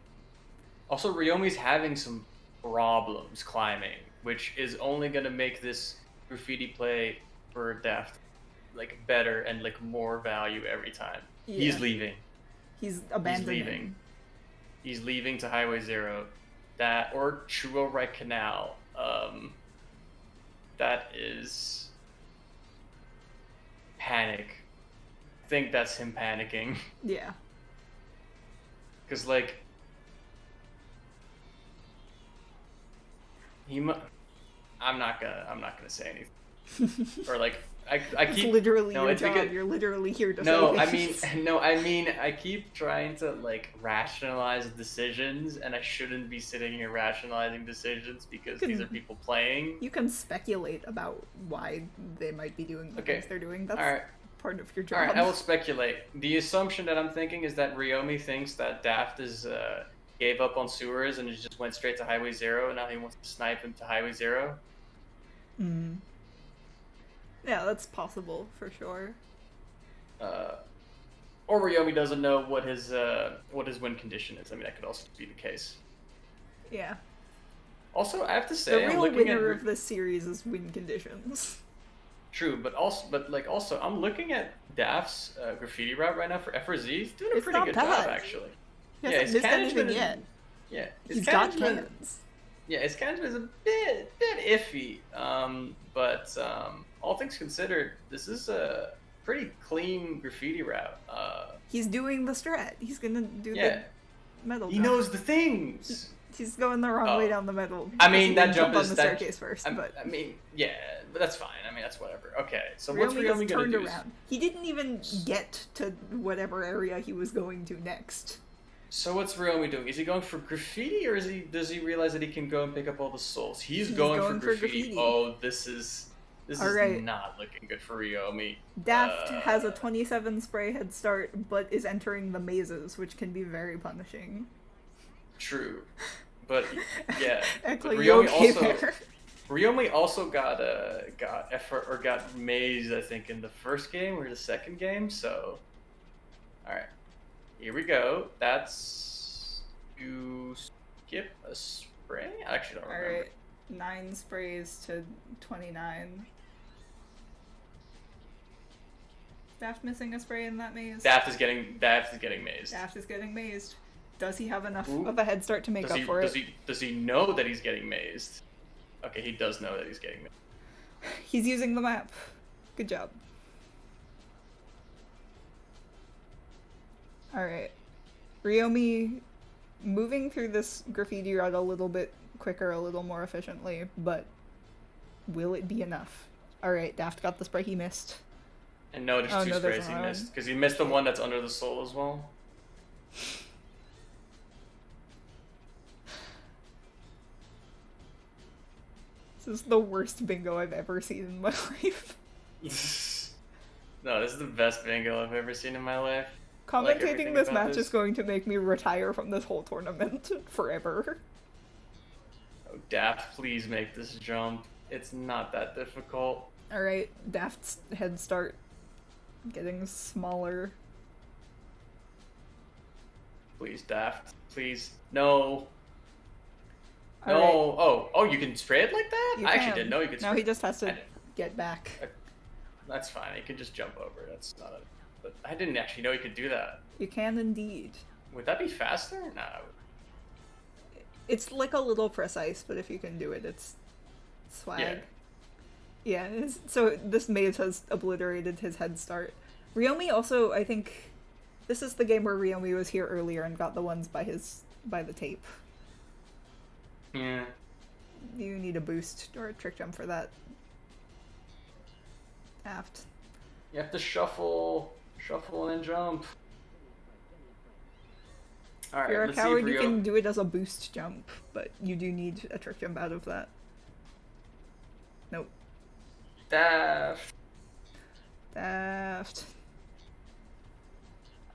Also, Ryomi's having some problems climbing, which is only going to make this graffiti play for Daft better and more value every time. He's Yeah. leaving. He's abandoning. He's leaving. He's leaving to Highway 0. That or Chuo Right Canal. That is panic. I think that's him panicking. Yeah. Because I'm not gonna say anything. Or I It's keep literally no, your it's job. because- You're literally here to no, say I things. mean I keep trying to rationalize decisions, and I shouldn't be sitting here rationalizing decisions because these are people playing. You can speculate about why they might be doing the Okay. things they're doing. That's All right. part of your job. All right, I will speculate. The assumption that I'm thinking is that Ryomi thinks that Daft gave up on sewers and just went straight to Highway 0, and now he wants to snipe him to Highway 0. Mm. Yeah, that's possible for sure. Or Ryomi doesn't know what his win condition is. I mean, that could also be the case. Yeah. Also, I have to The say, I'm real looking winner at of this series is win conditions. true, but also, I'm looking at Daft's graffiti route right now for FRZ. He's doing a It's pretty not good bad. job, actually. He hasn't missed anything is- yet. Yeah, He's got management- cannons. Yeah, his management is a bit iffy. But all things considered, this is a pretty clean graffiti route. He's doing the strat. He's gonna do Yeah. metal He jump. knows the things. He's going the wrong way down the middle. I mean, He that didn't jump on is the that. staircase first, but I mean, yeah, but that's fine. I mean, that's whatever. Okay, so what's Ruyomii Ruyomii has gonna turned do? around. He didn't even get to whatever area he was going to next. So what's Ruyomii doing? Is he going for graffiti, or does he realize that he can go and pick up all the souls? He's going for graffiti. Oh, this is Alright. not looking good for Ruyomii. Daft has a 27 spray head start, but is entering the mazes, which can be very punishing. True, but yeah. Actually, but you Ruyomii okay also there? Ruyomii also got effort or got mazed, I think, in the first game or the second game. So, all right, here we go. That's you skip a spray. I actually don't remember. Alright, 9 sprays to 29. Daft missing a spray in that maze. Daft is getting mazed. Daft is getting mazed. Does he have enough Ooh. of a head start to make up for it? Does he know that he's getting mazed? Okay, he does know that he's getting mazed. He's using the map. Good job. Alright. Ruyomii moving through this graffiti route a little bit quicker, a little more efficiently, but will it be enough? Alright, Daft got the spray he missed. And no, there's two sprays he missed. Because he missed the one that's under the soul as well. This is the worst bingo I've ever seen in my life. No, this is the best bingo I've ever seen in my life. Commentating this match is going to make me retire from this whole tournament forever. Oh, Daft, please make this jump. It's not that difficult. Alright, Daft's head start getting smaller. Please, Daft. Please. No. No. Alright. Oh, you can spray it like that? I actually didn't know you could spray No, he just has to get back. That's fine. He can just jump over. That's not a... But I didn't actually know he could do that. You can indeed. Would that be faster? No. It's like a little precise, but if you can do it, it's swag. Yeah, so this maze has obliterated his head start. Ruyomii also, I think, this is the game where Ruyomii was here earlier and got the ones by the tape. Yeah. You need a boost or a trick jump for that. Daft. You have to shuffle and then jump. Alright, If you're a let's coward, see if you can do it as a boost jump, but you do need a trick jump out of that. Nope. Daft.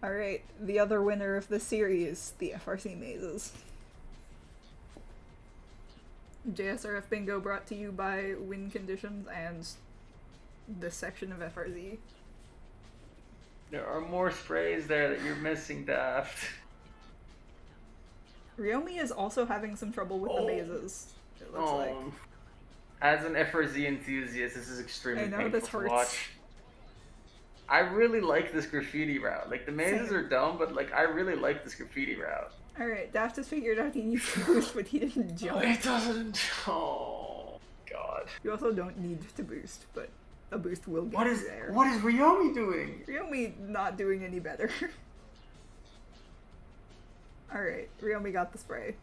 Alright, the other winner of the series, the FRC mazes. JSRF Bingo brought to you by Win Conditions and this section of FRZ. There are more sprays there that you're missing, Daft. Ruyomii is also having some trouble with the mazes, it looks like. As an FRZ enthusiast, this is extremely painful this to hurts. watch. I really like this graffiti route. Like, the mazes are dumb, but, like, I really like this graffiti route. Alright, Daft has figured out he needs to boost, but he didn't jump. It doesn't... Oh, God. You also don't need to boost, but a boost will get you there. What is Ruyomii doing? Ruyomii not doing any better. Alright, Ruyomii got the spray.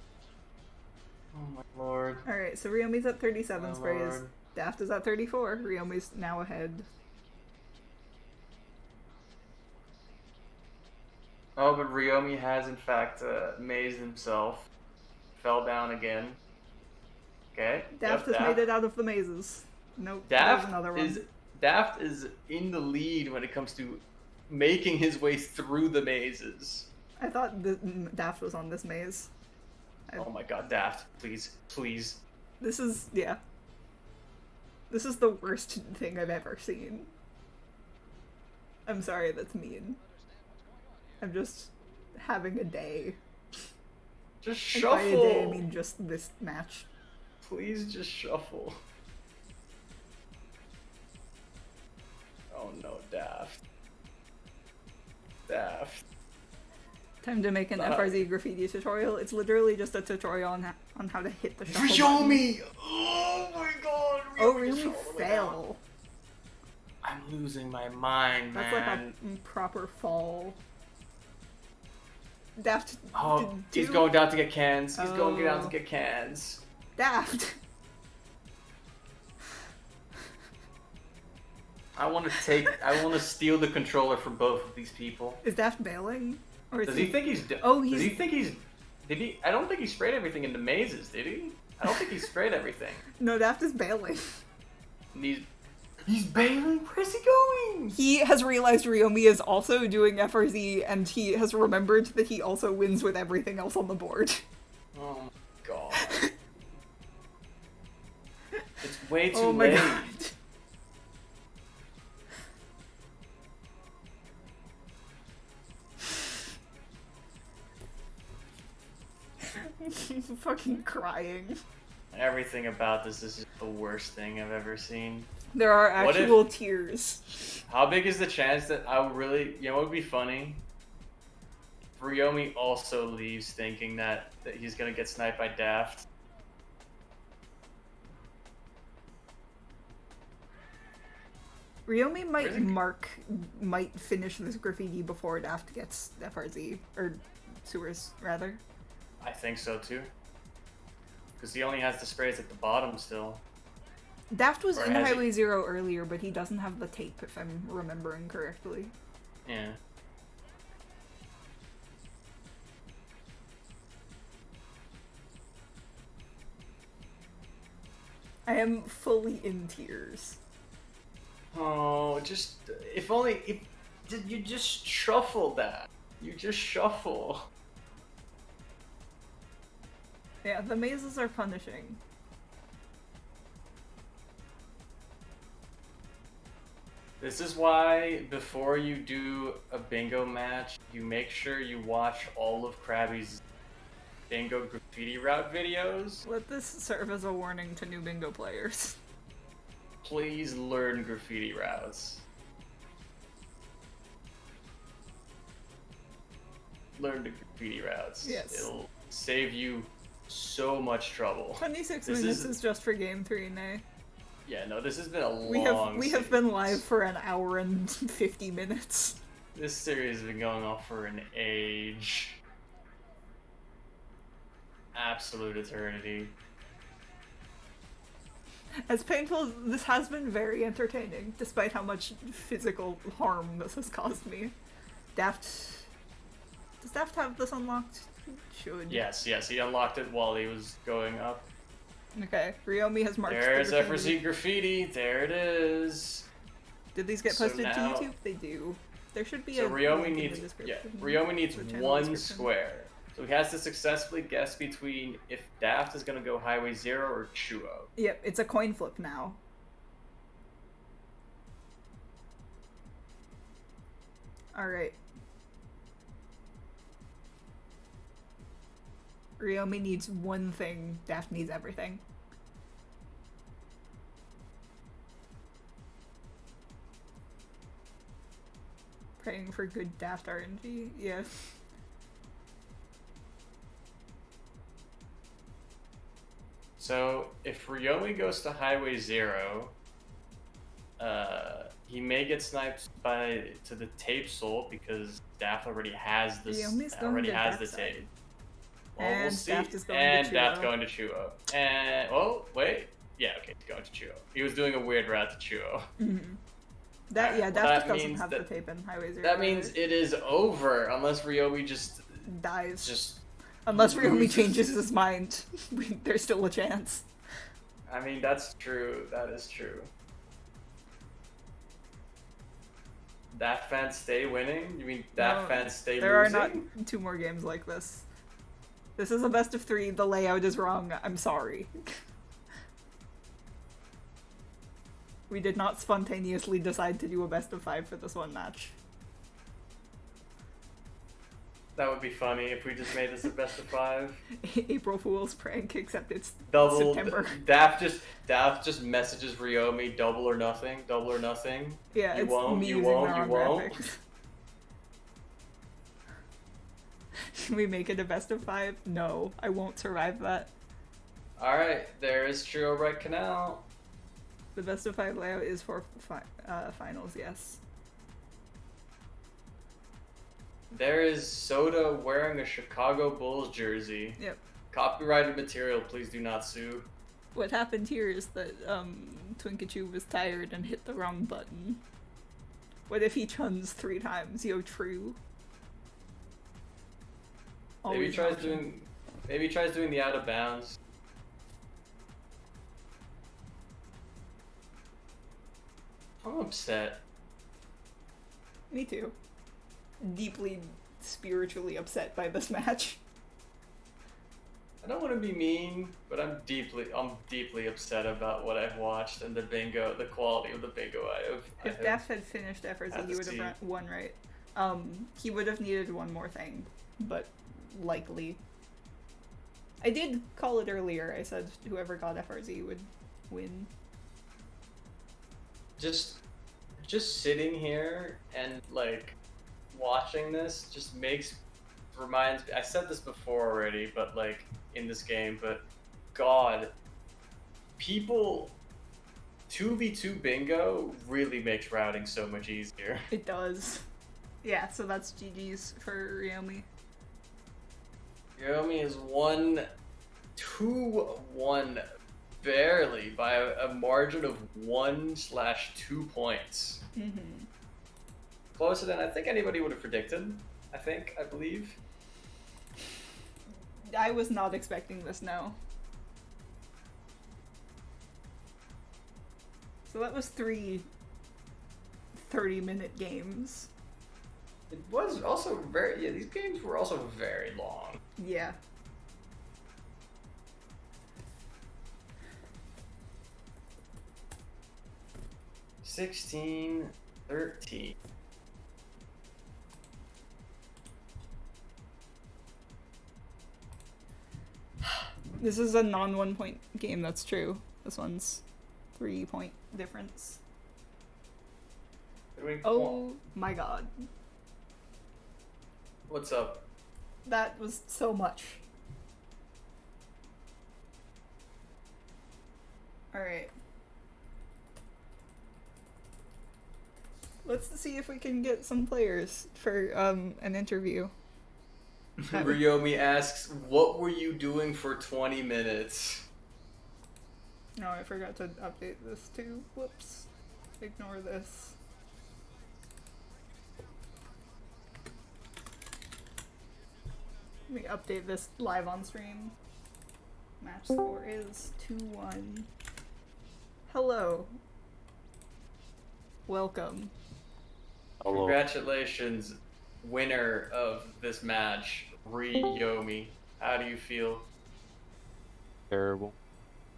Oh my lord. Alright, so Ryomii's at 37 My sprays. lord. Daft is at 34. Ryomii's now ahead. Oh, but Ruyomii has in fact mazed himself. Fell down again. Okay. Daft has made it out of the mazes. Nope, there's Daft another one. Daft is in the lead when it comes to making his way through the mazes. I thought Daft was on this maze. Oh my god, Daft, please, please. This is, yeah. This is the worst thing I've ever seen. I'm sorry, that's mean. I'm just having a day. Just And shuffle. by a day, I mean just this match. Please just shuffle. Oh no, Daft. Daft. Time to make an FRZ graffiti tutorial. It's literally just a tutorial on how to hit the shuffle Ruyomii! Oh my god! Oh, Ruyomii really? just all the way Fail. down. I'm losing my mind, That's man. like a proper fall. Daft. Oh, he's going down to get cans. He's going down to get cans. Daft. I want to steal the controller from both of these people. Is Daft bailing? Or is Does he think he's? Oh, Does he think he's? Did he? I don't think he sprayed everything into mazes. Did he? I don't think he sprayed everything. No, Daft is bailing. And he's bailing. Where's he going? He has realized Ruyomii is also doing FRZ, and he has remembered that he also wins with everything else on the board. Oh my god. It's way too Oh my late. god. Fucking crying. Everything about this is just the worst thing I've ever seen. There are What if- actual tears. How big is the chance that I would really, you know what would be funny? If Ruyomii also leaves thinking that he's gonna get sniped by Daft. Ruyomii Where's it- might finish this graffiti before Daft gets FRZ, or sewers, rather. I think so too. Because he only has the sprays at the bottom still. Daft was Or in has he- Highway Zero earlier, but he doesn't have the tape, if I'm remembering correctly. Yeah. I am fully in tears. Oh, just if only you just shuffle that. You just shuffle. Yeah, the mazes are punishing. This is why before you do a bingo match, you make sure you watch all of Krabby's bingo graffiti route videos. Let this serve as a warning to new bingo players. Please learn graffiti routes. Learn the graffiti routes. Yes. It'll save you so much trouble. 26 This minutes is- is just for game 3, Nay. Yeah, no, this has been a We long have been series. live for an hour and 50 minutes. This series has been going on for an age. Absolute eternity. As painful as this has been, very entertaining, despite how much physical harm this has caused me. Daft... Does Daft have this unlocked? Should. Yes, he unlocked it while he was going up. Okay, Ruyomii has marked There's the graffiti. FRC graffiti. There it is. Did these get So posted now- to YouTube? They do. There should be So a Ruyomii link in the needs description. Ruyomii needs The channel one description. square. So he has to successfully guess between if Daft is gonna go Highway 0 or Chuo. Yep, it's a coin flip now. Alright. Ruyomii needs one thing, Daft needs everything. Praying for good Daft RNG, yeah. So if Ruyomii goes to Highway 0, he may get sniped to the tape soul because Daft already has this. Ryumii's going Already to has the Daft tape. Well, we'll And see. Daft is going and to Daft's Chuo. going to Chuo. And oh wait, yeah, okay, he's going to Chuo. He was doing a weird route to Chuo. That, yeah, Well, Daft that doesn't means have that- the tape in Highway 0. That means it is over unless Ruyomii just dies. Unless Ruyomii loses. changes his mind, there's still a chance. I mean, that's true. That is true. Daft fans stay winning? You mean Daft No, fans stay There losing? are not 2 more games like this. This is a best of 3. The layout is wrong. I'm sorry. We did not spontaneously decide to do a best of 5 for this one match. That would be funny if we just made this a best of 5. April Fool's prank, except it's Double. September. Daft just messages Ruyomii double or nothing. Double or nothing. Yeah, You it's won't, me you using won't, the you wrong won't. graphics. Can we make it a best of 5? No, I won't survive that. Alright, there is Trio Right Canal. The best of 5 layout is for finals, yes. There is Soda wearing a Chicago Bulls jersey. Yep. Copyrighted material, please do not sue. What happened here is that Twinkachu was tired and hit the wrong button. What if he chuns 3 times? Yo, true. Maybe he tries doing the out of bounds. I'm upset. Me too. Deeply spiritually upset by this match. I don't want to be mean, but I'm deeply upset about what I've watched and the quality of the bingo If Daft had finished FRZ, he would have won, right? He would have needed one more thing, but likely. I did call it earlier. I said whoever got FRZ would win. Just sitting here and like watching this just reminds me. I said this before already, but like in this game, but God, people 2v2 bingo really makes routing so much easier. It does. Yeah, so that's GG's for Ruyomii. Ruyomii is 2-1 barely by a margin of 1/2 points. Mm-hmm. Closer than I think anybody would have predicted. I believe. I was not expecting this, no. So that was 3 30-minute games. It was also these games were also very long. Yeah. $16, $13. This is a non-1 point game, that's true. This one's 3 point difference. Oh my god. What's up? That was so much. Alright. Let's see if we can get some players for an interview. Ruyomii asks, what were you doing for 20 minutes? No, I forgot to update this too. Whoops. Ignore this. Let me update this live on stream. Match score is 2-1. Hello. Welcome. Hello. Congratulations, winner of this match, Ruyomii. How do you feel? Terrible.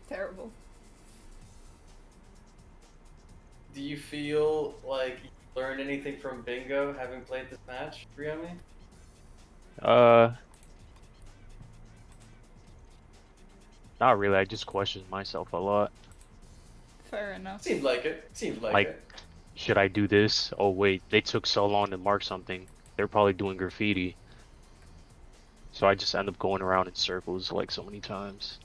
Terrible. Do you feel like you learned anything from bingo having played this match, Ruyomii? Not really. I just questioned myself a lot. Fair enough. Seemed like it. Should I do this? Oh wait, they took so long to mark something. They're probably doing graffiti. So I just end up going around in circles like so many times.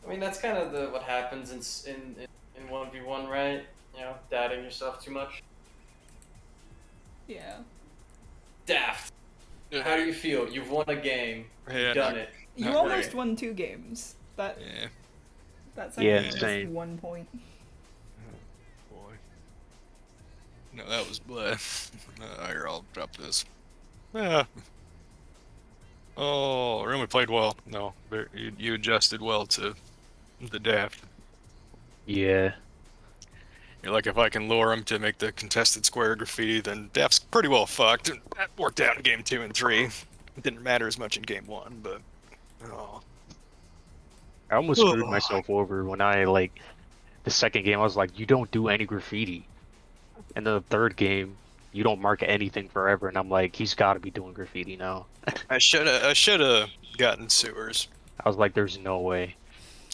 I mean, that's kind of what happens in 1v1, right? You know, doubting yourself too much. Yeah. Daft. How do you feel? You've won a game. You've done it. You almost won 2 games. That's insane. 1 point. Boy. No, that was bleh. Here, I'll drop this. Yeah. Oh, Ruyomii played well. No, you adjusted well to the Daft. Yeah. You're like, if I can lure him to make the contested square graffiti, then Daft's pretty well fucked. That worked out in game 2 and 3. It didn't matter as much in game 1, but oh. I almost screwed myself over when the second game I was like, you don't do any graffiti. And then the third game, you don't mark anything forever, and I'm like, he's gotta be doing graffiti now. I shoulda gotten sewers. I was like, there's no way.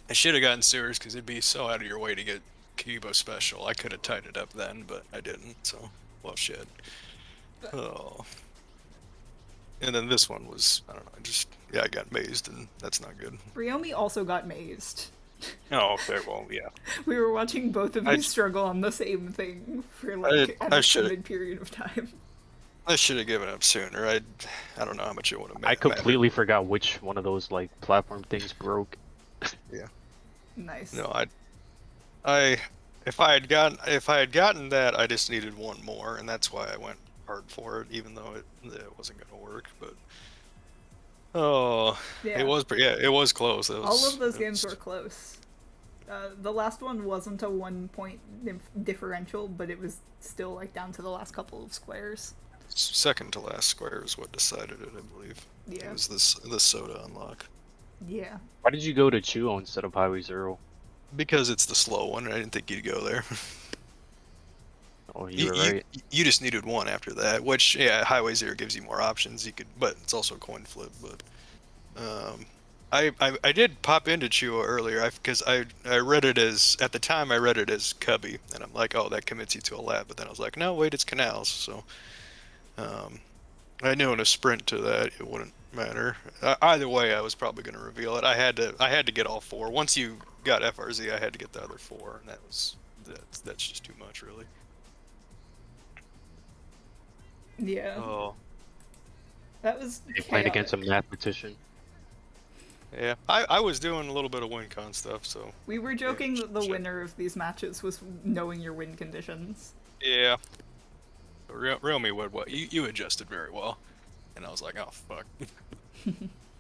I shoulda gotten sewers because it'd be so out of your way to get Kibo special. I could have tied it up then, but I didn't, so well shit. Oh. And then this one was, I don't know, I got mazed, and that's not good. Ruyomii also got mazed. Oh, okay. Well, yeah. We were watching both of I you j- struggle on the same thing for I like an I should extended period of time. I should have given up sooner. I don't know how much it would have I mattered. completely forgot which one of those like platform things broke. Yeah. Nice. No, I if I had gotten that, I just needed one more, and that's why I went hard for it, even though it wasn't gonna work. But oh, Yeah. it was close. All of those games were close. The last one wasn't a 1 point differential, but it was still like down to the last couple of squares. second to last square is what decided it, I believe. Yeah. It was this soda unlock. Yeah. Why did you go to Chuo instead of Highway Zero? Because it's the slow one, and I didn't think you'd go there. Oh, you were right. You just needed one after that, which yeah, Highway Zero gives you more options. You could, but it's also a coin flip. But I did pop into Chuo earlier because I read it as at the time I read it as Cubby, and I'm like, oh, that commits you to a lap. But then I was like, no, wait, it's Canals. So I knew in a sprint to that it wouldn't matter. Either way, I was probably going to reveal it. I had to get all four. Once you got FRZ, I had to get the other four, and that's just too much, really. Yeah. Oh. That was You played against a chaotic. mathematician. Yeah, I was doing a little bit of WinCon stuff, so We were joking that the Sure. winner of these matches was knowing your win conditions. yeah. Ruyomii would what you adjusted very well, and I was like, oh fuck.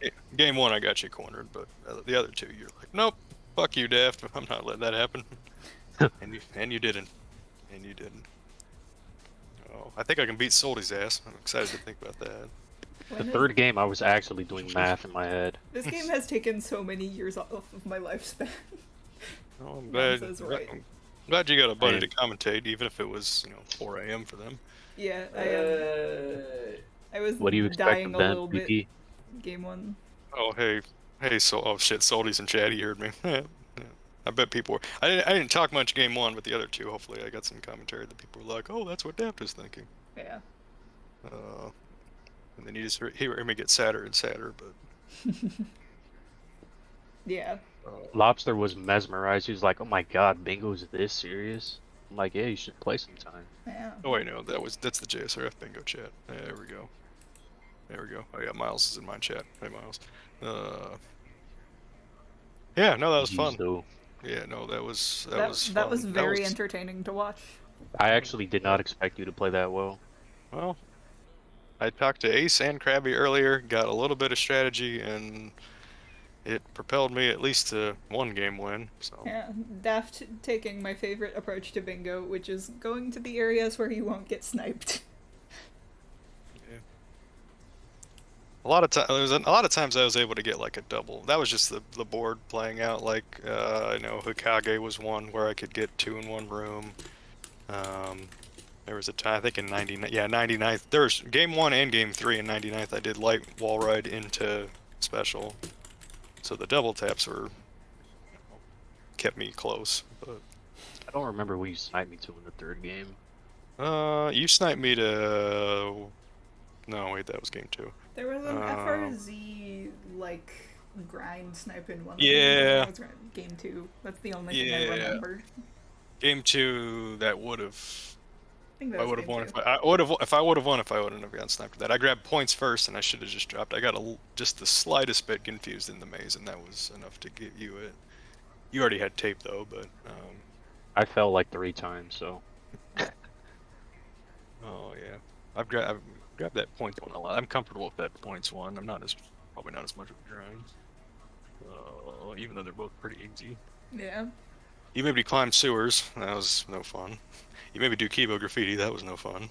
Yeah, game one I got you cornered, but the other two you're like, nope, fuck you, Daft. I'm not letting that happen. and you didn't, and you didn't. Oh, I think I can beat Soldy's ass. I'm excited to think about that. The third game, I was actually doing math in my head. This game has taken so many years off of my lifespan. Oh, I'm Ron glad. says right. I'm glad you got a buddy Same. to commentate, even if it was 4 a.m. for them. Yeah, I was What do you expect dying from a Ben, little bit. PP? Game one. Oh hey, so oh shit, Soldy's in chat. He heard me. Yeah. I bet people were. I didn't talk much game one, but the other two, hopefully, I got some commentary that people were like, oh, that's what Daft is thinking. Yeah. And then you just hear me get sadder and sadder, but Yeah. Lobster was mesmerized. He was like, "Oh my god, bingo's this serious?" I'm like, "Yeah, you should play sometime." Yeah. oh wait, no, that's the JSRF bingo chat. There we go. There we go. Oh yeah, Miles is in my chat. Hey Miles. Yeah, no, that was Jeez, fun. though. Yeah, no, that was That fun. was very entertaining to watch. I actually did not expect you to play that well. Well, I talked to Ace and Krabby earlier, got a little bit of strategy, and it propelled me at least to one game win. So Yeah. Daft taking my favorite approach to bingo, which is going to the areas where you won't get sniped. a lot of times I was able to get like a double. That was just the board playing out. Like I know Hokage was one where I could get two in one room. There was a time I think in 99th. There's game one and game three in 99th. I did light wall ride into special, so the double taps kept me close. But I don't remember what you sniped me to in the third game. you sniped me to. No, wait, that was game two. There was an FRZ like grind snipe in one. Yeah. That was game two. That's the only thing I Yeah. remember. Game two, that would have. I think that I was would have game won two. if I would have won if I wouldn't have gotten sniped at that. I grabbed points first, and I should have just dropped. I got just the slightest bit confused in the maze, and that was enough to get you it. You already had tape though, but I fell like 3 times, so oh yeah, I've grabbed that points one a lot. I'm comfortable with that points one. I'm probably not as much of a grind. Even though they're both pretty easy. Yeah. You made me climb sewers. That was no fun. You made me do Kibo graffiti. That was no fun.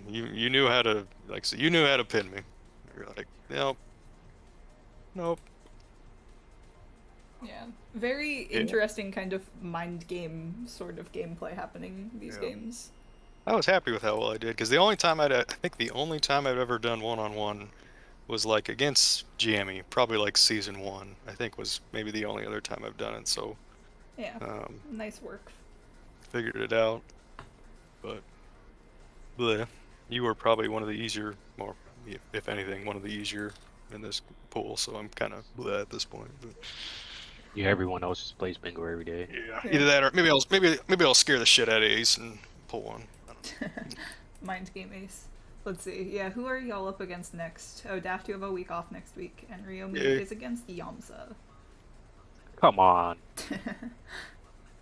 You knew how to you knew how to pin me. You're like, nope. Yeah. Very interesting kind of mind game sort of gameplay happening these Yeah. games. I was happy with how well I did because I think the only time I've ever done one-on-one was like against GME, probably like season 1. I think was maybe the only other time I've done it. So Yeah. Nice work. figured it out. But bleh, you were probably one of the easier, more if anything, one of the easier in this pool. So I'm kind of bleh at this point. But Yeah, everyone else just plays bingo every day. Yeah. Yeah. Either that or maybe I'll scare the shit out of Ace and pull one. I don't know. Mind game ace. Let's see. Yeah, who are y'all up against next? Oh, Daft, you have a week off next week, and Ruyomii Yeah. is against Yamsa. Come on.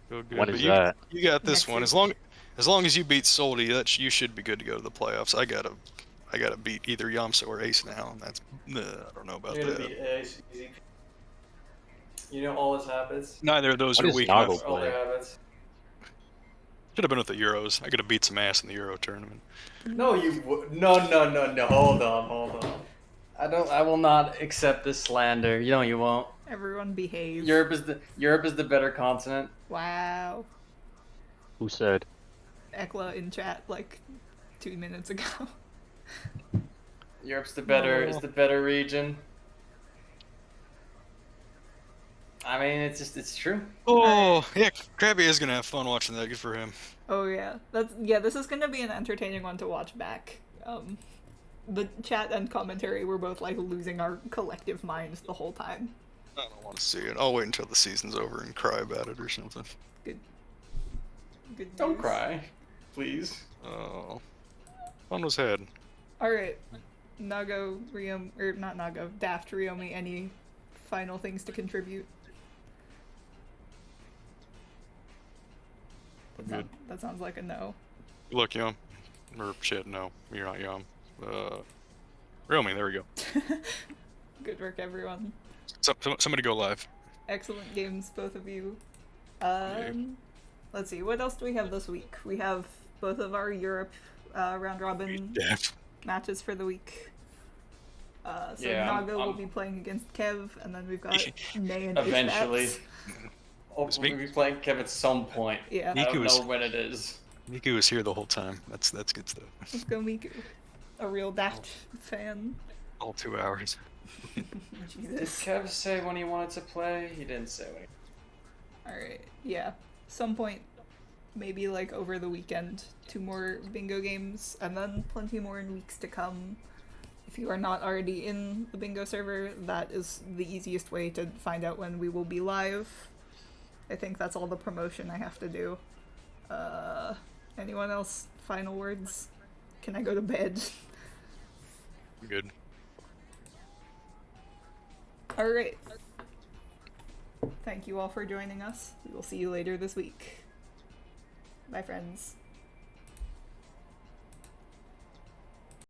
Go good. When But is that? you got this Next one. week. As long as you beat Soldi, you should be good to go to the playoffs. I gotta beat either Yamsa or Ace now. And that's I don't know about You're gonna that. beat Ace easy. You know all his habits. Neither of those When are does weak Nago enough. All their play? habits. Should have been with the Euros. I could have beat some ass in the Euro tournament. No, no. Hold on. I will not accept this slander. You know you won't. Everyone behave. Europe is the better continent. Wow. Who said? Ekla in chat like 2 minutes ago. Europe's the Oh. better region. I mean, it's true. Oh, yeah, Krabby is gonna have fun watching that. Good for him. Oh yeah, this is gonna be an entertaining one to watch back. The chat and commentary were both like losing our collective minds the whole time. I don't want to see it. I'll wait until the season's over and cry about it or something. Good. Good. Don't news. cry, please. Oh, fun was had. All right, Nago, Ruyomii, or not Nago, Daft, Ruyomii. Any final things to contribute? Good. That sounds like a no. Look, Yum. Or shit, no, you're not Yum. Ruyomii, there we go. Good work, everyone. Somebody go live. Excellent games, both of you. Let's see, what else do we have this week? We have both of our Europe round robin Yeah. matches for the week. So Yeah, Nago will I'm- be playing against Kev, and then we've got May and Eventually. Ishbats. We'll be playing Kev at some point. Yeah, I don't Miku is- know when it is. Miku was here the whole time. That's good stuff. let's go Miku. A real Daft fan. All 2 hours. Did Jesus. Kev say when he wanted to play? He didn't say when. Alright, yeah. Some point, maybe like over the weekend, 2 more bingo games, and then plenty more in weeks to come. If you are not already in the bingo server, that is the easiest way to find out when we will be live. I think that's all the promotion I have to do. Anyone else? Final words? Can I go to bed? Good. Alright. Thank you all for joining us. We will see you later this week. Bye, friends.